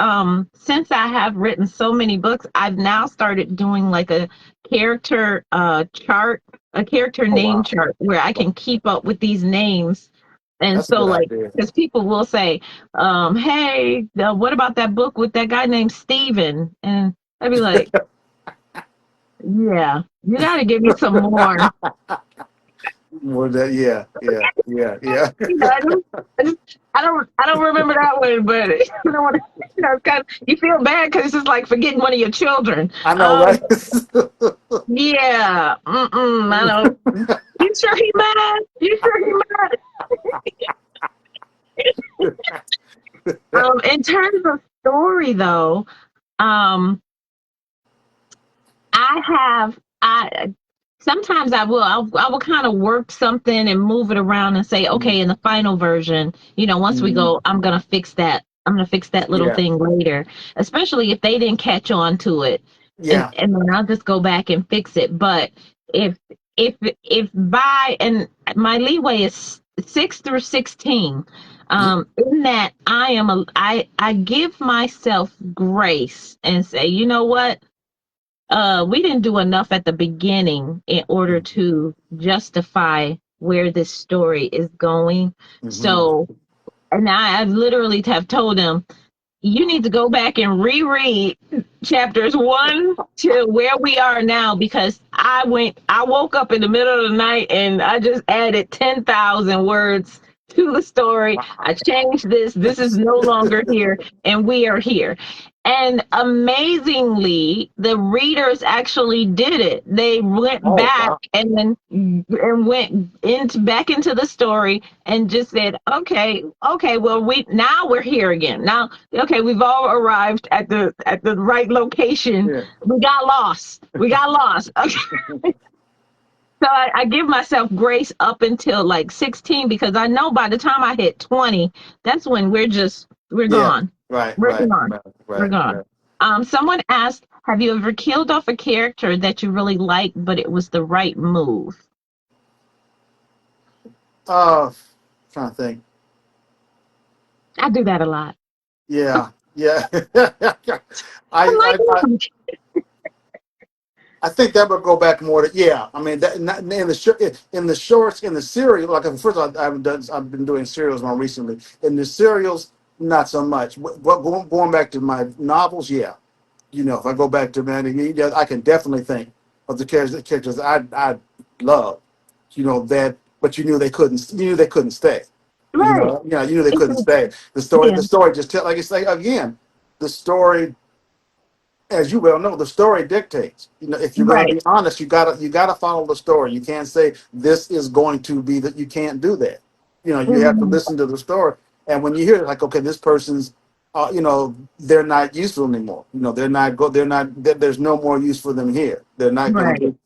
since I have written so many books, I've now started doing like a character chart, a character Oh name wow. chart where I can keep up with these names. And That's a so good like, idea. because people will say, hey, what about that book with that guy named Steven? And I'd be like, yeah, you got to give me some more. More that, yeah, yeah, yeah, yeah. I don't, I don't remember that one, but it's kind of, you feel bad because it's just like forgetting one of your children. I know, right? Yeah, I don't. You sure he mad? You sure he mad? In terms of story, though, um, I have I sometimes I will kind of work something and move it around and say, Mhm. okay, in the final version, once we Mhm. go, I'm gonna fix that little Yeah. thing later, especially if they didn't catch on to it, Yeah. and then I'll just go back and fix it. But if if by, and my leeway is 6 through 16, in that I give myself grace and say, you know what, we didn't do enough at the beginning in order to justify where this story is going. Mhm. So, and I literally have told them, you need to go back and reread chapters 1 to where we are now, because I woke up in the middle of the night and I just added 10,000 words to the story. I changed this. This is no longer here, and we are here. And amazingly, the readers actually did it. They went Oh back wow. and went back into the story and just said, okay, well, we're here again. Now, okay, we've all arrived at the right location. Yeah. We got lost. We got lost. Okay. So I give myself grace up until like 16, because I know by the time I hit 20, that's when we're Yeah. gone. Right. We're Right. gone. Right. We're Right. gone. Right. Someone asked, have you ever killed off a character that you really liked, but it was the right move? Uh, trying to think. I do that a lot. Yeah. Yeah. I'm I, like, I I I think that would go back more to, yeah. I mean, that not, in the shorts, in the serial. Like, first of all, I've been doing serials more recently. In the serials, not so much. But going back to my novels, yeah. If I go back to man, yeah, I can definitely think of the characters I love. That, but you knew they couldn't stay. right. You knew they couldn't stay. Yeah, The story just tell, like it's like again, the story, as you well know, the story dictates. If you're going to right. be honest, you gotta follow the story. You can't say this is going to be that. You can't do that. You have to Mhm. listen to the story. And when you hear it, like, okay, this person's, they're not useful anymore. They're not go. They're not. There's no more use for them here. They're not going to Right. be.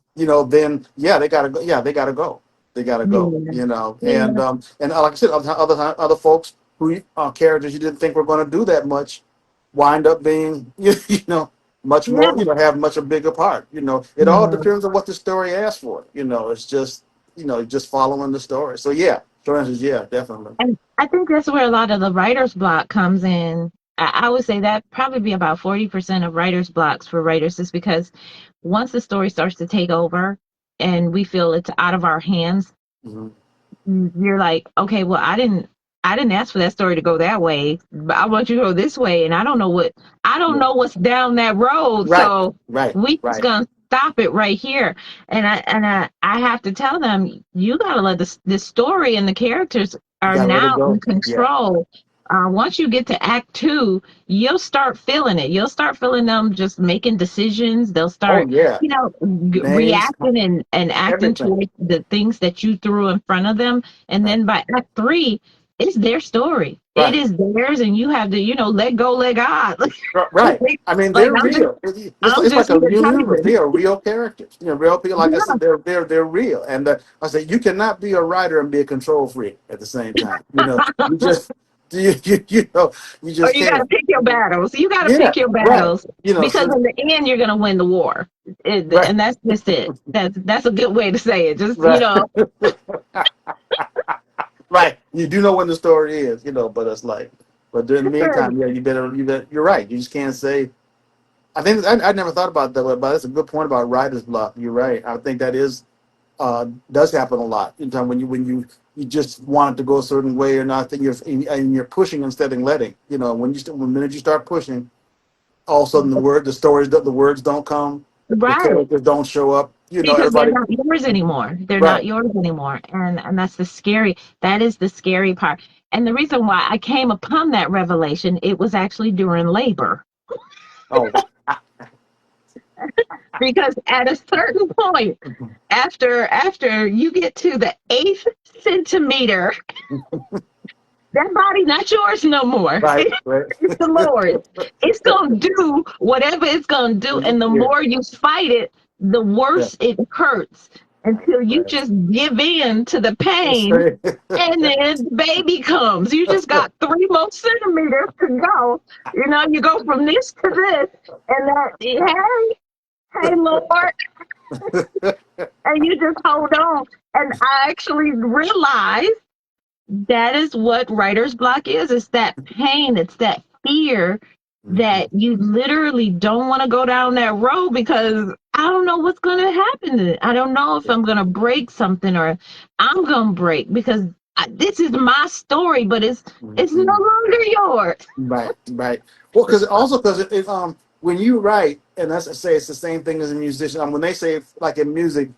Then yeah, they gotta go. Yeah, they gotta go. They gotta go. Yeah. And Yeah. like I said, other folks who characters you didn't think were going to do that much wind up being much Yeah. more, have much a bigger part. It all Yeah. depends on what the story asks for. It's just, just following the story. So yeah, short answer is yeah, definitely. And I think that's where a lot of the writer's block comes in. I would say that probably be about 40% of writer's blocks for writers, is because once the story starts to take over and we feel it's out of our hands, Hmm. you're like, okay, well, I didn't ask for that story to go that way, but I want you to go this way, and I don't Yeah. know what's down that road, Right, so right, we just right. gonna stop it right here. And I have to tell them, you gotta let this story and the characters You are gotta let it now in go. Yeah. control. Once you get to Act 2, you'll start feeling it. You'll start feeling them just making decisions. They'll Oh start, yeah. Names, reacting and acting everything. towards the things that you threw in front of them. And Right, then by Act 3, it's their story. It right, is theirs, and you have to, let go, let God. right. I mean, Like they're real. I'm It's like just a here new universe. typing. They are real characters. Real people. Like I Yeah, said, they're real. And I say you cannot be a writer and be a control freak at the same time. You just you or just you got to can't. pick your battles. You got to Yeah, pick your right. battles, because So in the end, you're gonna win the war, right, and that's just it. That's a good way to say it. Just right, right. You do know when the story is, but it's like, but in the meantime, yeah, you better. You're right. You just can't say. I think I never thought about that, but that's a good point about writer's block. You're right. I think that does happen a lot. In time when you just want it to go a certain way or not, that you're pushing instead of letting. When the minute you start pushing, all of a sudden the words don't come, the right. characters don't show up. Because they're Everybody. not yours anymore. They're not Right. yours anymore. And that is the scary part. And the reason why I came upon that revelation, it was actually during labor. Oh. Because at a certain point, after you get to the 8th centimeter, that body not yours no more. Right. Right. It's the Lord. It's gonna do whatever it's gonna do, and the Yeah. more you fight it, the Yeah. worse it hurts. until you Right. just give in to the pain, Right. and then baby comes. You just got 3 more centimeters to go. You go from this to this, and that, hey, Lord, and you just hold on. And I actually realized that is what writer's block is. It's that pain, it's that fear Mhm. that you literally don't want to go down that road because I don't know what's going to happen. I don't know if I'm going to break something or I'm going to break because this is my story, but it's no Mhm. longer yours. Right, right. Well, because when you write, and that's I say it's the same thing as a musician. When they say like in music,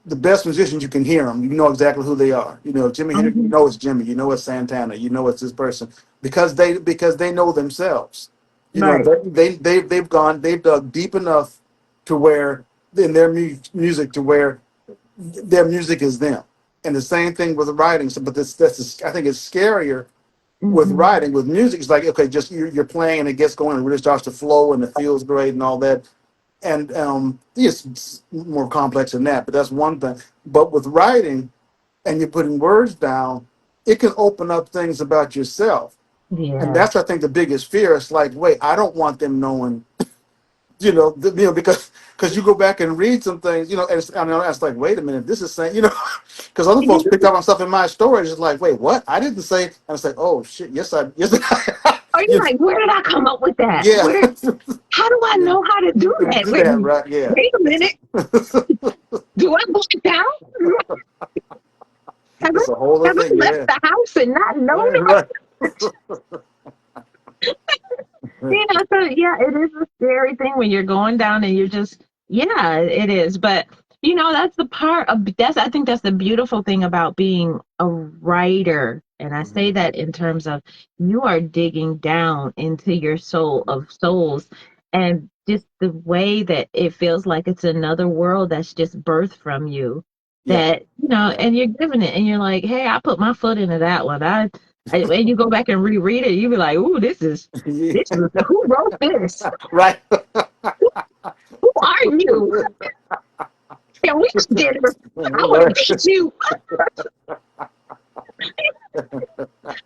the best musicians you can hear them, you know exactly who they are. Jimmy Hendrix, you Mhm. know it's Jimmy, you know it's Santana, you know it's this person because they know themselves. Right. They've dug deep enough to where in their music to where their music is them. And the same thing with writing. So, but I think it's scarier with Hmm. writing. With music, it's like okay, just you're playing and it gets going and really starts to flow and it feels great and all that. And it's more complex than that, but that's one thing. But with writing and you're putting words down, it can open up things about yourself. And Yeah. that's I think the biggest fear. It's like, wait, I don't want them knowing, because you go back and read some things, and it's like, wait a minute, this is saying, because other folks picked up on stuff in my story. It's just like, wait, what? I didn't say. And it's like, oh shit, yes, Are you you, like, where did I come up with that? yeah, How do I yeah, know how to do that? do that, right? Yeah, Wait a minute. Do I go down? Have I, it's a whole other have I thing. left Yeah, the house and not known right, it? right. So yeah, it is a scary thing when you're going down and you're just, yeah, it is. But that's the part of I think that's the beautiful thing about being a writer. And I say that in terms of you are digging down into your soul of souls and just the way that it feels like it's another world that's just birthed from you Yeah, yeah, and you're giving it and you're like, hey, I put my foot into that one. And you go back and reread it, you be like, ooh, this is who wrote this? right. Who are you? Can we have dinner? I want to teach you.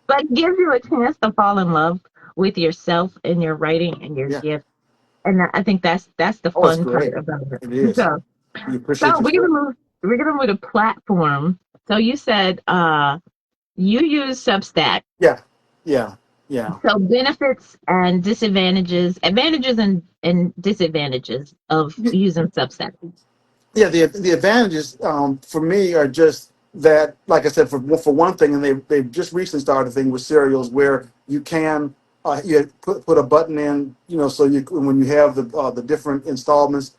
But it gives you a chance to fall in love with yourself and your writing and your Yeah. gift. And I think that's the Oh, it's fun part great. about it. It is. So, You so appreciate we're gonna yourself. move. We're gonna move to platform. So you said you use Substack. Yeah, yeah, yeah. So benefits and disadvantages, advantages and disadvantages of using Substack. Yeah, the advantages for me are just that, like I said, for one thing, and they've just recently started a thing with serials where you can you put a button in, so you when you have the different installments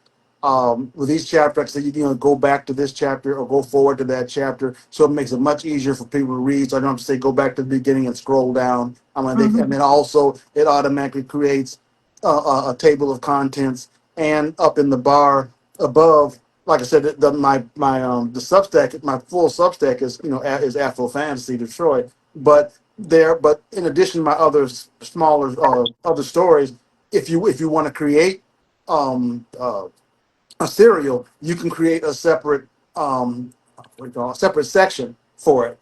with each chapter, so you go back to this chapter or go forward to that chapter, so it makes it much easier for people to read. So I don't have to say go back to the beginning and scroll down. And Hmm. then also it automatically creates a table of contents, and up in the bar above, like I said, the Substack, my full Substack is is Afro Fantasy Detroit, but in addition to my other smaller other stories, if you want to create um, uh, a serial, you can create a separate what do you call it, a separate section for it.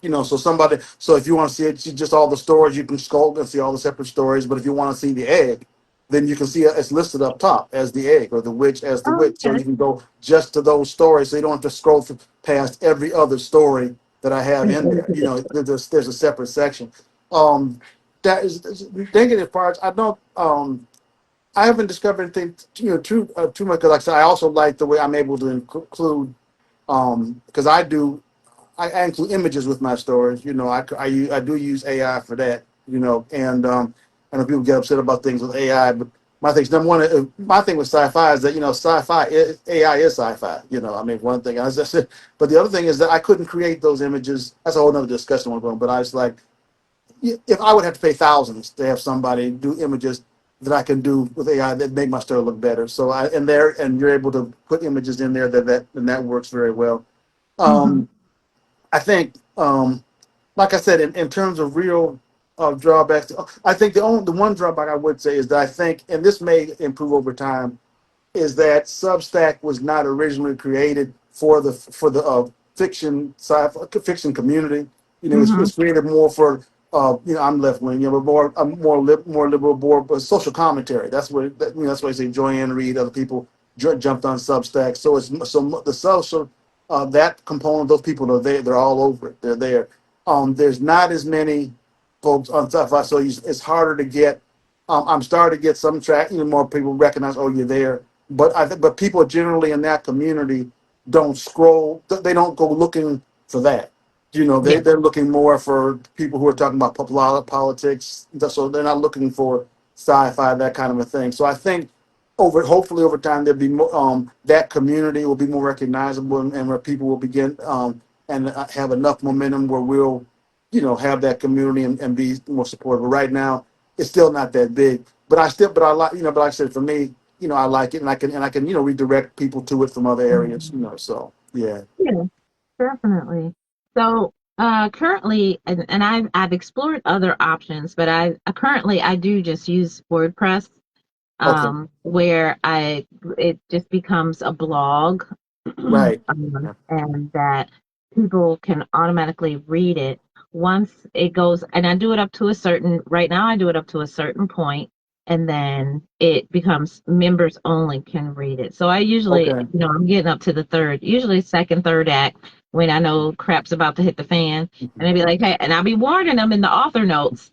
So if you want to see it, just all the stories, you can scroll and see all the separate stories. But if you want to see the egg, then you can see it's listed up top as the egg, or the witch as the witch. So Okay. you can go just to those stories, so you don't have to scroll past every other story that I have in there. There's a separate section. Um, that is negative parts. I haven't discovered anything too much, because like I said, I also like the way I'm able to include because I include images with my stories. I do use AI for that. And I know people get upset about things with AI, but my thing's number one. My thing with sci-fi is that AI is sci-fi. One thing I said, but the other thing is that I couldn't create those images. That's a whole other discussion. But I was like, if I would have to pay thousands to have somebody do images that I can do with AI that make my story look better. So you're able to put images in there that works very well. Hmm. Um, I think, like I said, in terms of real drawbacks, I think the one drawback I would say is that I think, and this may improve over time, is that Substack was not originally created for the fiction fiction community. You know, Mm-hmm. it's created more for you know, I'm left wing, you know, but more liberal, more but social commentary. That's what you know, that's why I say Joanne Reed, other people jumped on Substack. So the social that component, those people are there. They're all over it. They're there. There's not as many folks on Substack, so it's harder to get. I'm starting to get some track. You know, more people recognize, oh, you're there. But but people generally in that community don't scroll. They don't go looking for that. You know, Yeah. they're looking more for people who are talking about politics. So they're not looking for sci-fi, that kind of a thing. So I think hopefully over time there'll be more, that community will be more recognizable, and where people will begin and have enough momentum where we'll, you know, have that community and be more supportive. But right now, it's still not that big. But I like, you know, but like I said, for me, you know, I like it, and I can, you know, redirect people to it from other areas, you know. So yeah. Yeah, definitely. So currently, and I've explored other options, but I do just use WordPress, Okay. where it just becomes a blog, Right. Yeah. and that people can automatically read it once it goes. And I do it up to a certain. Right now, I do it up to a certain point, and then it becomes members only can read it. So I usually, Okay. I'm getting up to the usually second, third act when I know crap's about to hit the fan, and I'd be like, hey, and I'll be warning them in the author notes.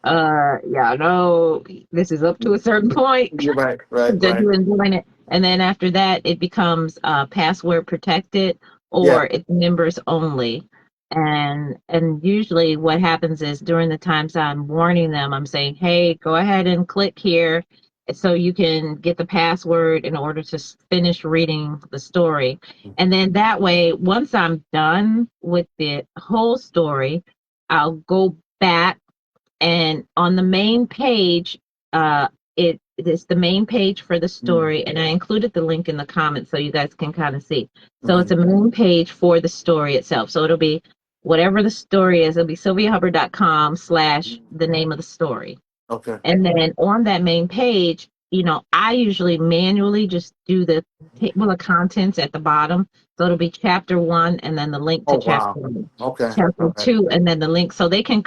Yeah, no, this is up to a certain point You're right. Right. that Right. you're enjoying it. And then after that, it becomes password protected, Yeah. or it's members only. And usually what happens is during the times I'm warning them, I'm saying, hey, go ahead and click here so you can get the password in order to finish reading the story. And then that way, once I'm done with the whole story, I'll go back, and on the main page, it is the main page for the story, and I included the link in the comments so you guys can kind of see. So it's a main page for the story itself. So it'll be whatever the story is. It'll be sylviahubbard.com/the name of the story. Okay. And then on that main page, I usually manually just do the table of contents at the bottom. So it'll be chapter 1 and then the link Oh to chapter wow. 1, Okay. chapter All right. 2, and then the link. So they can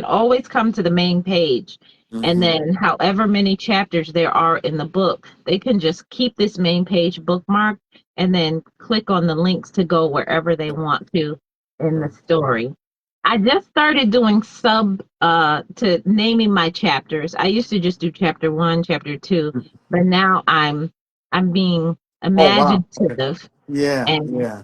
always come to the main page. And then however many chapters there are in the book, they can just keep this main page bookmarked and then click on the links to go wherever they want to in the story. I just started doing to naming my chapters. I used to just do chapter 1, chapter 2, but now I'm being Oh wow. Okay. imaginative, Yeah. and Yeah.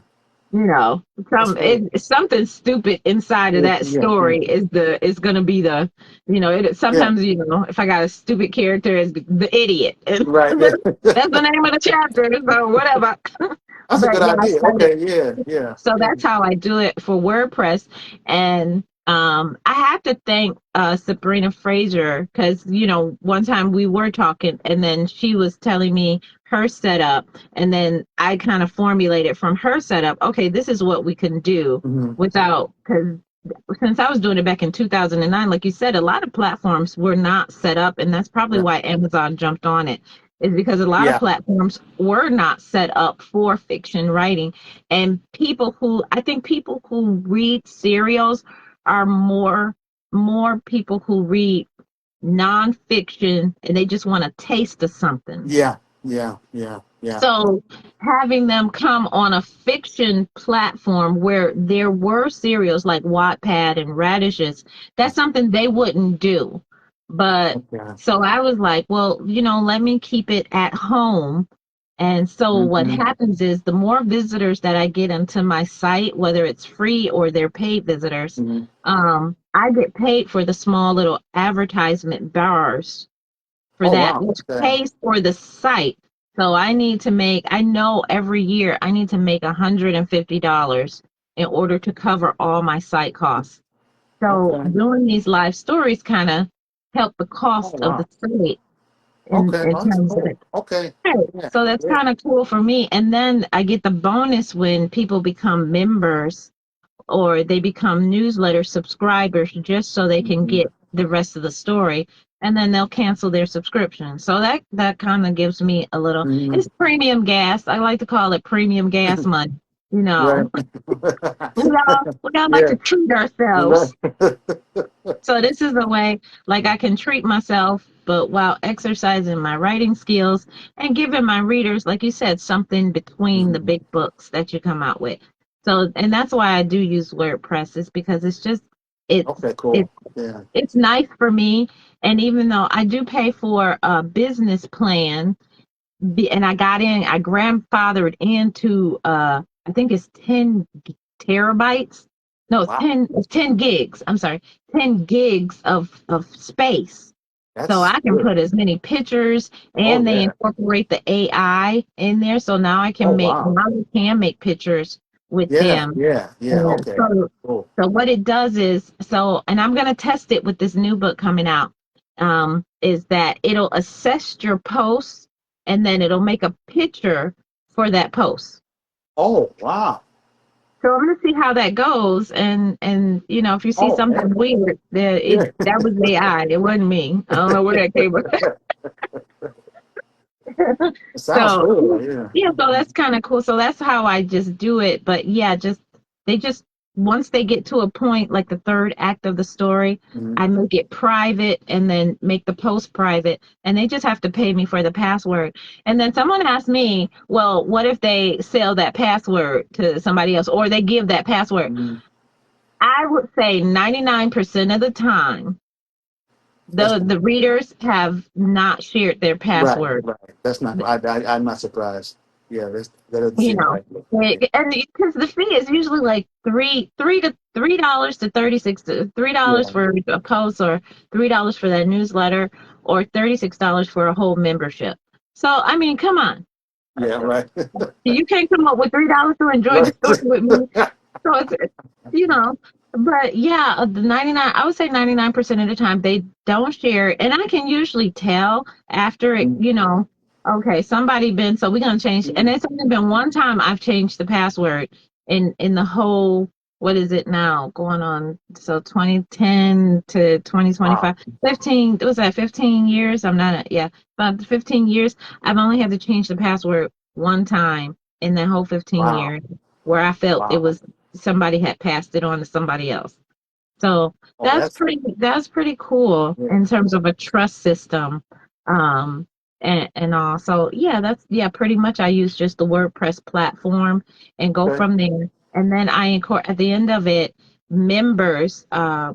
That's good. something stupid inside of Yeah. that Yeah. Yeah. story is going to be the, Yeah. sometimes, if I got a stupid character as the idiot, and Right. that's the name of the chapter, so whatever. That's a But good yeah, I idea. started. Okay. Yeah. Yeah. So Yeah. that's how I do it for WordPress. And I have to thank Sabrina Fraser, because, one time we were talking and then she was telling me her setup. And then I kind of formulated from her setup, okay, this is what we can do because since I was doing it back in 2009, like you said, a lot of platforms were not set up. And that's probably Yeah. why Amazon jumped on it, is because a lot of Yeah. platforms were not set up for fiction writing. And I think people who read serials are more people who read nonfiction, and they just want a taste of something. Yeah. Yeah. Yeah. Yeah. So having them come on a fiction platform where there were serials like Wattpad and Radishes, that's something they wouldn't do. But Okay. so I was like, well, let me keep it at home. And so what happens is the more visitors that I get into my site, whether it's free or they're paid visitors, I get paid for the small little advertisement bars for Oh that, wow. which Okay. pays for the site. So I know every year I need to make $150 in order to cover all my site costs. So Okay. doing these live stories kind of help the Oh cost of the wow. site Okay. in Well, that's terms of cool. it. Okay. Right. Yeah. So that's Yeah. kind of cool for me. And then I get the bonus when people become members or they become newsletter subscribers just so they can get the rest of the story, and then they'll cancel their subscription. So that kind of gives me a little, it's premium gas. I like to call it premium gas money. You Right. know, we all like Yeah. to treat Right. ourselves. So this is a way like I can treat myself, but while exercising my writing skills and giving my readers, like you said, something between the Mhm. big books that you come out with. So, and that's why I do use WordPress, is because it's just it's Okay, it's cool. Yeah. it's nice for me. And even though I do pay for a business plan, and I grandfathered into I think it's 10 terabytes. No, Wow. it's 10 gigs. I'm sorry, 10 gigs of space. So That's I can good. put as many pictures, Oh and they yeah. incorporate the AI in there. So now Oh wow. I can make pictures with Yeah. them. Yeah. Yeah. And Okay. so, Cool. so what it does is, and I'm going to test it with this new book coming out, is that it'll assess your posts, and then it'll make a picture for that post. Oh wow. So I'm gonna see how that goes, and if you see Oh something man. weird, Yeah. that was AI. It wasn't me. I don't know where that came from. It sounds So cool. Yeah. yeah, so that's kind of cool. So that's how I just do it. But yeah, they just once they get to a point like the third act of the story, Mhm. I make it private and then make the post private, and they just have to pay me for the password. And then someone asked me, well, what if they sell that password to somebody else, or they give that password? Mhm. I would say 99% of the time, That's the readers have not shared their right. password. Right. That's not. I'm not surprised. Yeah. That doesn't You seem know, right. Yeah. and because the fee is usually like $3 to $3 Yeah. for a post, or $3 for that newsletter, or $36 for a whole membership. So I mean, come on, Yeah. Right. you can't come up with $3 to enjoy the Right. story with me. So you know, but yeah, the 99, I would say 99% of the time they don't share. And I can usually tell after it, okay, somebody been, so we're going to change. And it's only been one time I've changed the password in the whole, what is it now? Going on, so 2010 to Wow. 2025, 15, was that 15 years? Yeah, about 15 years. I've only had to change the password one time in that whole 15 Wow. years, where I felt it Wow. was somebody had passed it on to somebody else. So Oh, that's that's pretty cool yeah. in terms of a trust system. And all. So yeah, pretty much I use just the WordPress platform and go Okay. from there. And then at the end of it, members, uh,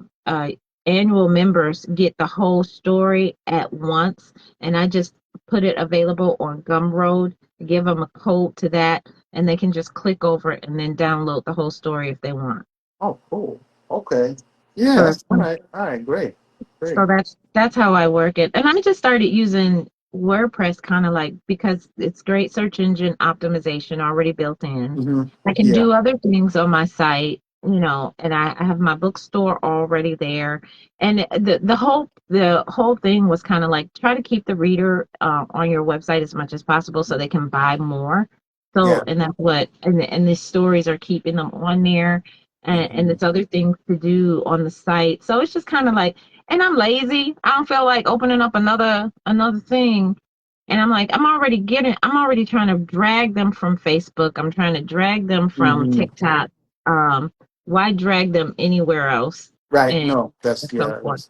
annual members get the whole story at once, and I just put it available on Gumroad, give them a code to that, and they can just click over it and then download the whole story if they want. Oh, cool. Okay. Yeah. So, That's all right. All right. Great. Great. so that's how I work it. And I just started using WordPress kind of like because it's great search engine optimization already built in. Hmm. I can Yeah. do other things on my site, and I have my bookstore already there. And the whole thing was kind of like try to keep the reader on your website as much as possible so they can buy more. So, Yeah. and that's and the stories are keeping them on there, and Hmm. it's other things to do on the site. So it's just kind of like, and I'm lazy. I don't feel like opening up another thing. And I'm already trying to drag them from Facebook. I'm trying to drag them from Hmm. TikTok. Why drag them anywhere else? Right. And No, that's so yeah. forth.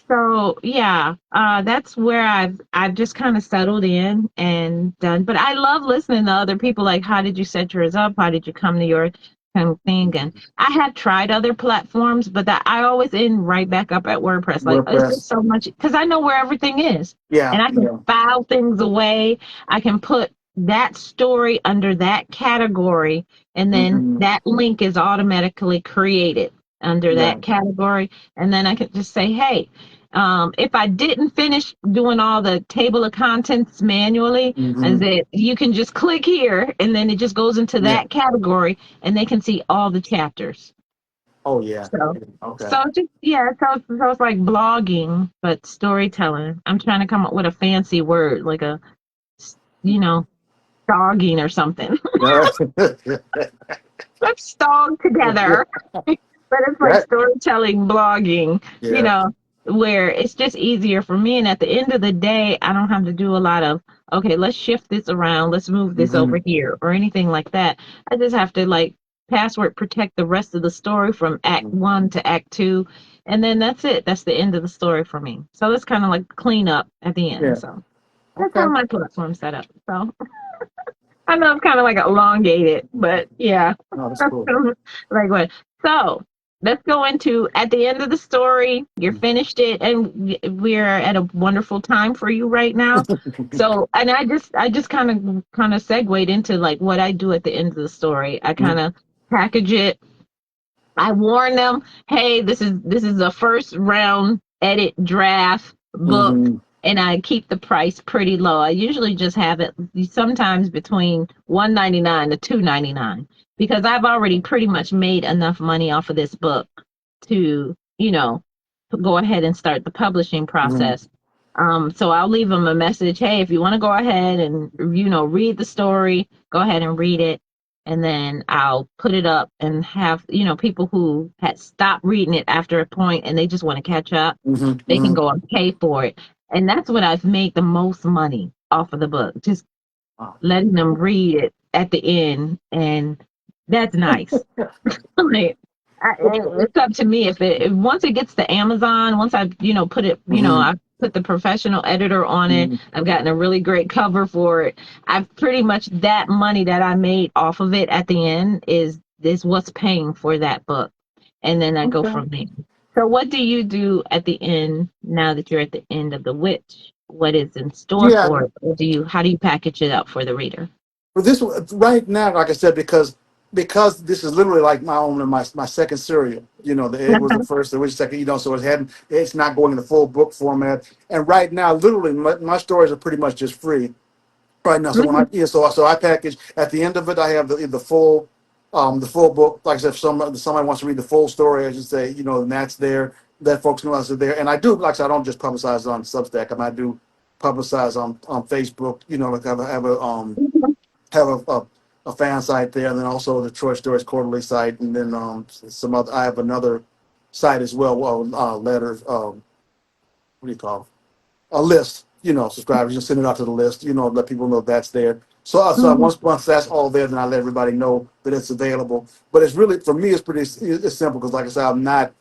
So yeah, that's where I've just kind of settled in and done. But I love listening to other people. Like, how did you set yours up? How did you come to your kind of thing? And I have tried other platforms, but that I always end right back up at WordPress. Like, it's just WordPress. so much because I know where everything is, Yeah. and I can Yeah. file things away. I can put that story under that category, and then Hmm. that link is automatically created under that Right. category, and then I can just say, hey. If I didn't finish doing all the table of contents manually, and Hmm. that you can just click here and then it just goes into Yeah. that category and they can see all the chapters. Oh, yeah. So, Yeah. Okay. so just, yeah, so it's like blogging, but storytelling. I'm trying to come up with a fancy word, like you know, dogging or something. Yeah. Let's dog together. But it's like That. storytelling, blogging, you Yeah. know. where it's just easier for me. And at the end of the day, I don't have to do a lot of, okay, let's shift this around, let's move this over Hmm. here, or anything like that. I just have to like password protect the rest of the story from act one to act two. And then that's it. That's the end of the story for me. So it's kind of like clean up at the end. Yeah. So that's Okay. how my platform set up. So I know it's kind of like elongated, but yeah. No, that's cool. Like what? So let's go into at the end of the story. You're finished it, and we're at a wonderful time for you right now. So, and I just kind of segued into like what I do at the end of the story. I kind of package it. I warn them, hey, this is a first round edit draft book, Hmm. and I keep the price pretty low. I usually just have it sometimes between $1.99 to $2.99 because I've already pretty much made enough money off of this book to, go ahead and start the publishing Hmm. process. So I'll leave them a message, hey, if you want to go ahead and read the story, go ahead and read it, and then I'll put it up and have, people who had stopped reading it after a point and they just want to catch up, Hmm. they can Hmm. go and pay for it. And that's what I've made the most money off of the book, just Wow. letting them read it at the end. And that's nice. Like, it's up to me if once it gets to Amazon, once I put it, Hmm. I put the professional editor on it. Hmm. I've gotten a really great cover for it. I've pretty much that money that I made off of it at the end is what's paying for that book, and then I go Okay. from there. So what do you do at the end now that you're at the end of The Witch? What is in store Yeah. for it? Or how do you package it up for the reader? But this right now, like I said, because this is literally like my second serial. The egg was the first, the witch second. So it's not going in the full book format. And right now, literally, my stories are pretty much just free right now. So when I Mhm. yeah, so I package at the end of it, I have the full book. Like I said, if somebody wants to read the full story, I should say, and that's there. That folks know that's there. And I do, like I said, I don't just publicize on Substack. I do publicize on Facebook. Like I have a fan site there, and then also the Troy Stories Quarterly site, and then some other. I have another site as well. Well, letters. What do you call it? A list. Subscribers. Just send it out to the list. Let people know that's there. So Mhm. once that's all there, then I let everybody know that it's available. But it's really for me, it's simple because, like I said, I'm not.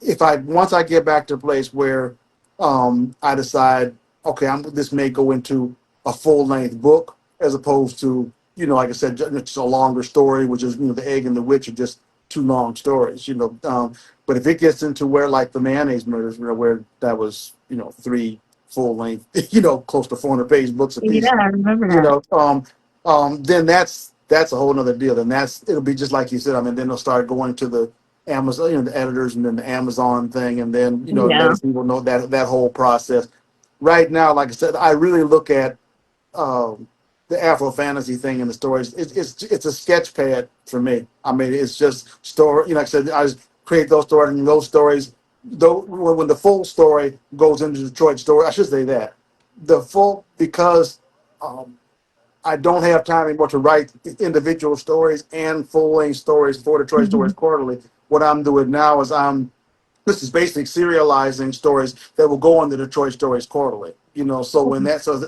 If I once I get back to a place where I decide, okay, this may go into a full length book as opposed to, like I said, just a longer story, which is, the egg and the witch are just two long stories. But if it gets into where like the Mayonnaise Murders, where that was, three full length, close to 400-page books a Yeah, piece, I remember you that. know, um, then that's a whole nother deal. Then it'll be just like you said. I mean, then they'll start going to the Amazon, the editors, and then the Amazon thing, and then Yeah. letting people know that whole process. Right now, like I said, I really look at the Afro fantasy thing in the stories. It's a sketch pad for me. I mean, it's just story. Like I said, I just create those stories, and those stories. Though when the full story goes into the Detroit story, I should say that the full because. I don't have time anymore to write individual stories and full-length stories for Detroit Stories Mhm. Quarterly. What I'm doing now is this is basically serializing stories that will go on the Detroit Stories Quarterly. So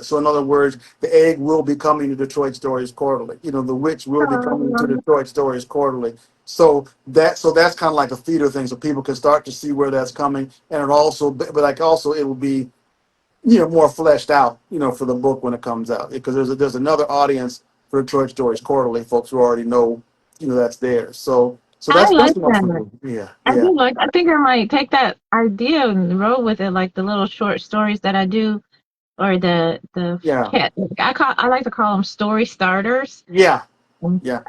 so in other words, the egg will be coming to Detroit Stories Quarterly. The witch will be coming to Detroit Stories Quarterly. So that's kind of like a feeder thing, so people can start to see where that's coming, and but it will be more fleshed out, for the book when it comes out, because there's another audience for Detroit Stories Quarterly, folks who already know, that's there. So I that's like what I'm that. doing. Yeah, I yeah, do like. I think I might take that idea and roll with it, like the little short stories that I do, or the yeah, cat. I like to call them story starters, yeah, and yeah,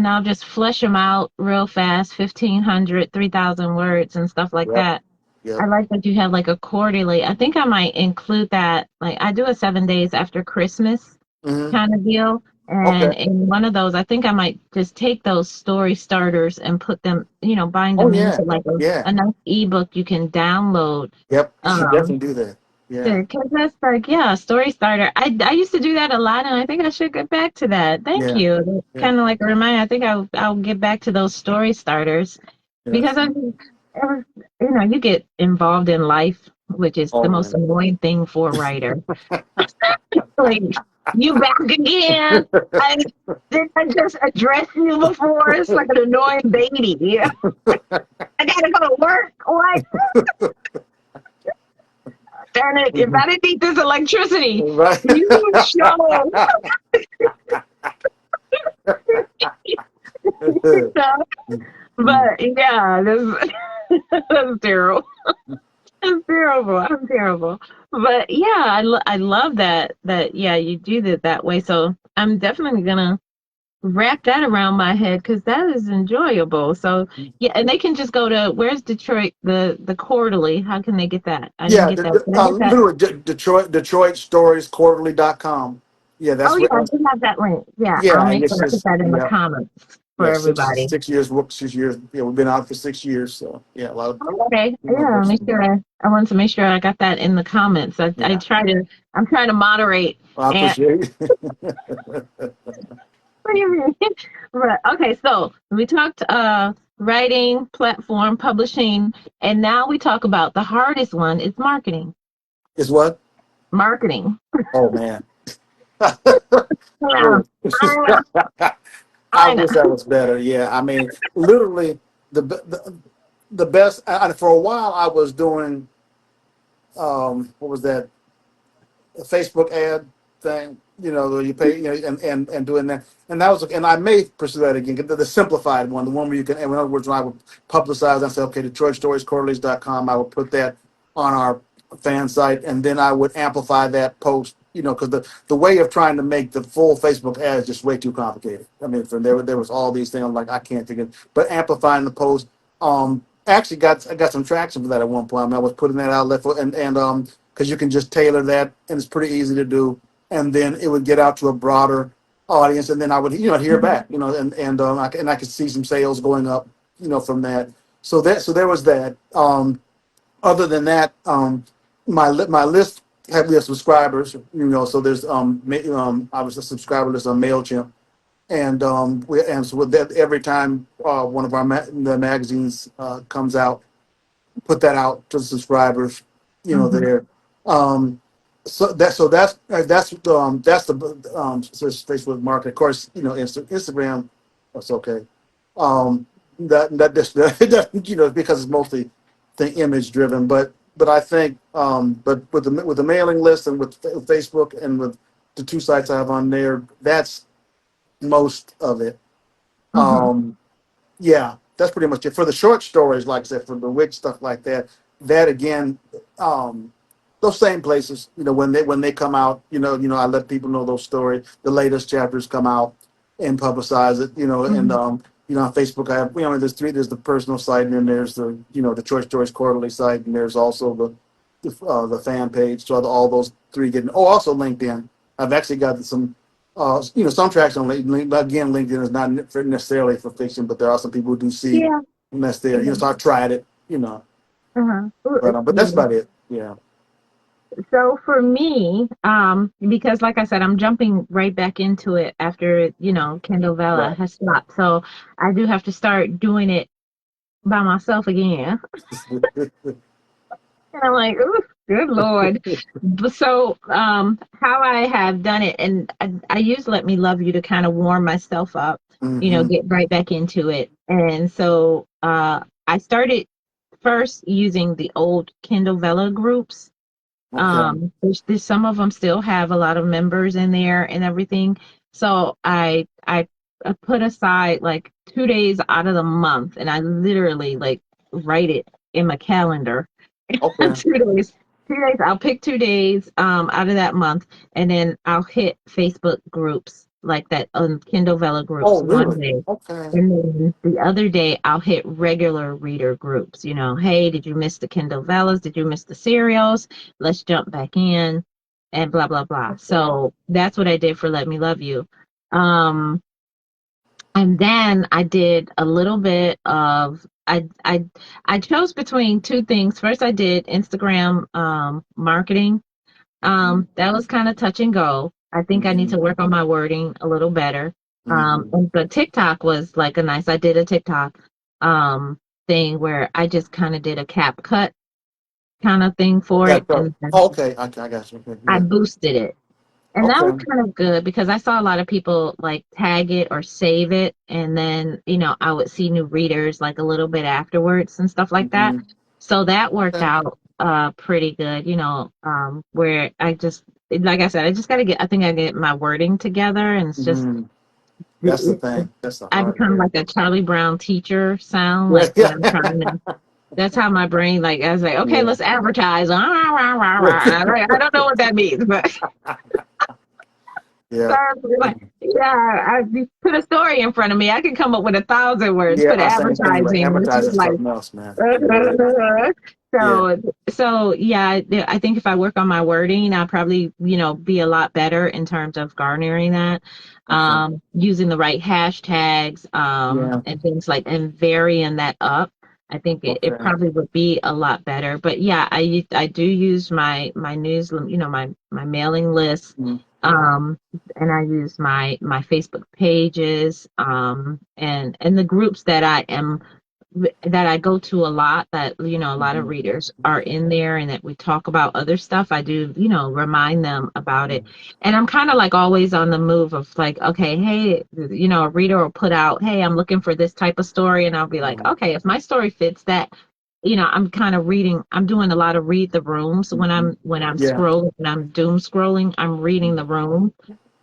I'll just flesh them out real fast, 1,500, 3,000 words and stuff like yep, that. I yep. like that you have like a quarterly. I think I might include that. Like I do a 7 days after Christmas Hmm. kind of deal. Okay. And in one of those, I think I might just take those story starters and put them, bind Oh them into yeah, like yeah, a nice ebook you can download. yep. You should Um, definitely do that. Yeah, because that's like, yeah, story starter. I used to do that a lot, and I think I should get back to that. Thank yeah, you. yeah, Kind of like a reminder. I think I'll get back to those story starters yeah. because you get involved in life which is the Oh most man. annoying thing for a writer. Like, you back again? I did I just address you before? It's like an annoying baby. Yeah. I gotta go to work. What? Darn it! If I didn't need this electricity, Right. you show. But yeah, that's terrible. That's terrible. I'm terrible. But yeah, I love that yeah, you do that way. So I'm definitely gonna wrap that around my head because that is enjoyable. So yeah, and they can just go to where's Detroit the quarterly. How can they get that? I didn't Yeah, get that. Can I get that? literally Detroit Stories Quarterly.com. Yeah, Oh that's yeah, where. I do have that link. Yeah, I'll Yeah, make it's sure I put just that in the yeah, comments for yeah, everybody. 6 years. 6 years. Yeah, we've been out for 6 years. So yeah, a lot of Okay, yeah, books. make sure I want to make sure I got that in the comments. Yeah, I'm trying to moderate I and appreciate it. what do you mean? Right. Okay, so we talked writing, platform, publishing, and now we talk about the hardest one is marketing. It's what? Marketing. Oh man. Yeah, Oh. I know. I I know. wish that was better. Yeah, I mean, literally the best. For a while, I was doing what was that? A Facebook ad thing. You know, where you pay, you know, and doing that, and that was, and I may pursue that again. The simplified one, the one where you can. And in other words, when I would publicize, I say, okay, DetroitStoriesQuarterlies.com. I would put that on our fan site, and then I would amplify that post. You know, because the way of trying to make the full Facebook ad is just way too complicated. I mean, there was all these things. I'm like, I can't think of. But amplifying the post, actually I got some traction for that at one point. I mean, I was putting that out there for, and because you can just tailor that, and it's pretty easy to do, and then it would get out to a broader audience, and then I would hear back, I could see some sales going up, from that. So there was that. Other than that, my list we have subscribers, so there's I was a subscriber list on Mailchimp, and so with that, every time one of the magazines comes out, put that out to the subscribers, Mhm. there. Um, that's the Facebook market. Of course, Instagram, that's okay. That just because it's mostly image driven, but I think but with the mailing list and with Facebook and with the two sites I have on there, that's most of it. Mhm. Um, yeah, that's pretty much it. For the short stories, like I said, for the witch stuff like that, that again, um, those same places, when they come out, I let people know those stories. The latest chapters come out and publicize it, and Mhm. on Facebook I have, there's three. There's the personal site, and then there's the Choice Stories Quarterly site, and there's also the fan page. So all those three getting. Oh, also LinkedIn. I've actually got some some tracks on LinkedIn. Again, LinkedIn is not necessarily for fiction, but there are some people who do see, Yeah. and that's there. Yeah. So I've tried it, Uh-huh. Ooh, but that's about it. Yeah. So for me, because like I said, I'm jumping right back into it after, Kindle Vella Right. has stopped. So I do have to start doing it by myself again. And I'm like, ooh, good Lord. So how I have done it, and I use Let Me Love You to kind of warm myself up, Hmm. get right back into it. And so I started first using the old Kindle Vella groups. Okay. There's some of them still have a lot of members in there and everything. So I put aside like 2 days out of the month, and I literally like write it in my calendar. Okay. 2 days. 2 days. I'll pick 2 days out of that month, and then I'll hit Facebook groups like that Kindle Vella groups Oh, one really? day. Okay. And then the other day, I'll hit regular reader groups. Hey, did you miss the Kindle Vellas? Did you miss the serials? Let's jump back in and blah, blah, blah. Okay. So that's what I did for Let Me Love You. Um, and then I did a little bit of, I chose between two things. First, I did Instagram marketing. That was kind of touch and go. I think I need Hmm. to work on my wording a little better. Hmm. But TikTok was like I did a TikTok um thing where I just kind of did a cap cut kind of thing for Yeah. it, So, and then okay. I got you. Okay. I Yeah. boosted it. And that was Okay. kind of good because I saw a lot of people like tag it or save it. And then, I would see new readers like a little bit afterwards and stuff like that. Hmm. So that worked Okay. out pretty good, where I just, like I said, I think I get my wording together and it's just, Hmm. That's the thing. That's the I hard become thing. like a Charlie Brown teacher sound, Yeah. like when I'm trying to, that's how my brain, like, I was like, okay, Yeah. let's advertise. I don't know what that means, but. Yeah. Sorry, like, yeah, you put a story in front of me. I can come up with 1,000 words, Yeah. put I same thing. But advertising. It's advertising just like, something else, man. It really is. Yeah. so yeah, I think if I work on my wording, I'll probably, be a lot better in terms of garnering that, Okay. using the right hashtags, Yeah. and things like, and varying that up. I think it Okay. probably would be a lot better. But yeah, I do use my news, my mailing list, Mm. and I use my Facebook pages, and the groups that I go to a lot, that a lot of Mhm. readers are in there, and that we talk about other stuff. I do, remind them about it. And I'm kind of like always on the move of like, okay, hey, a reader will put out, hey, I'm looking for this type of story, and I'll be like, Mhm. okay, if my story fits that, I'm kind of reading, I'm doing a lot of read the rooms when Mhm. I'm Yeah. scrolling, when I'm doom scrolling, I'm reading the Mhm. room,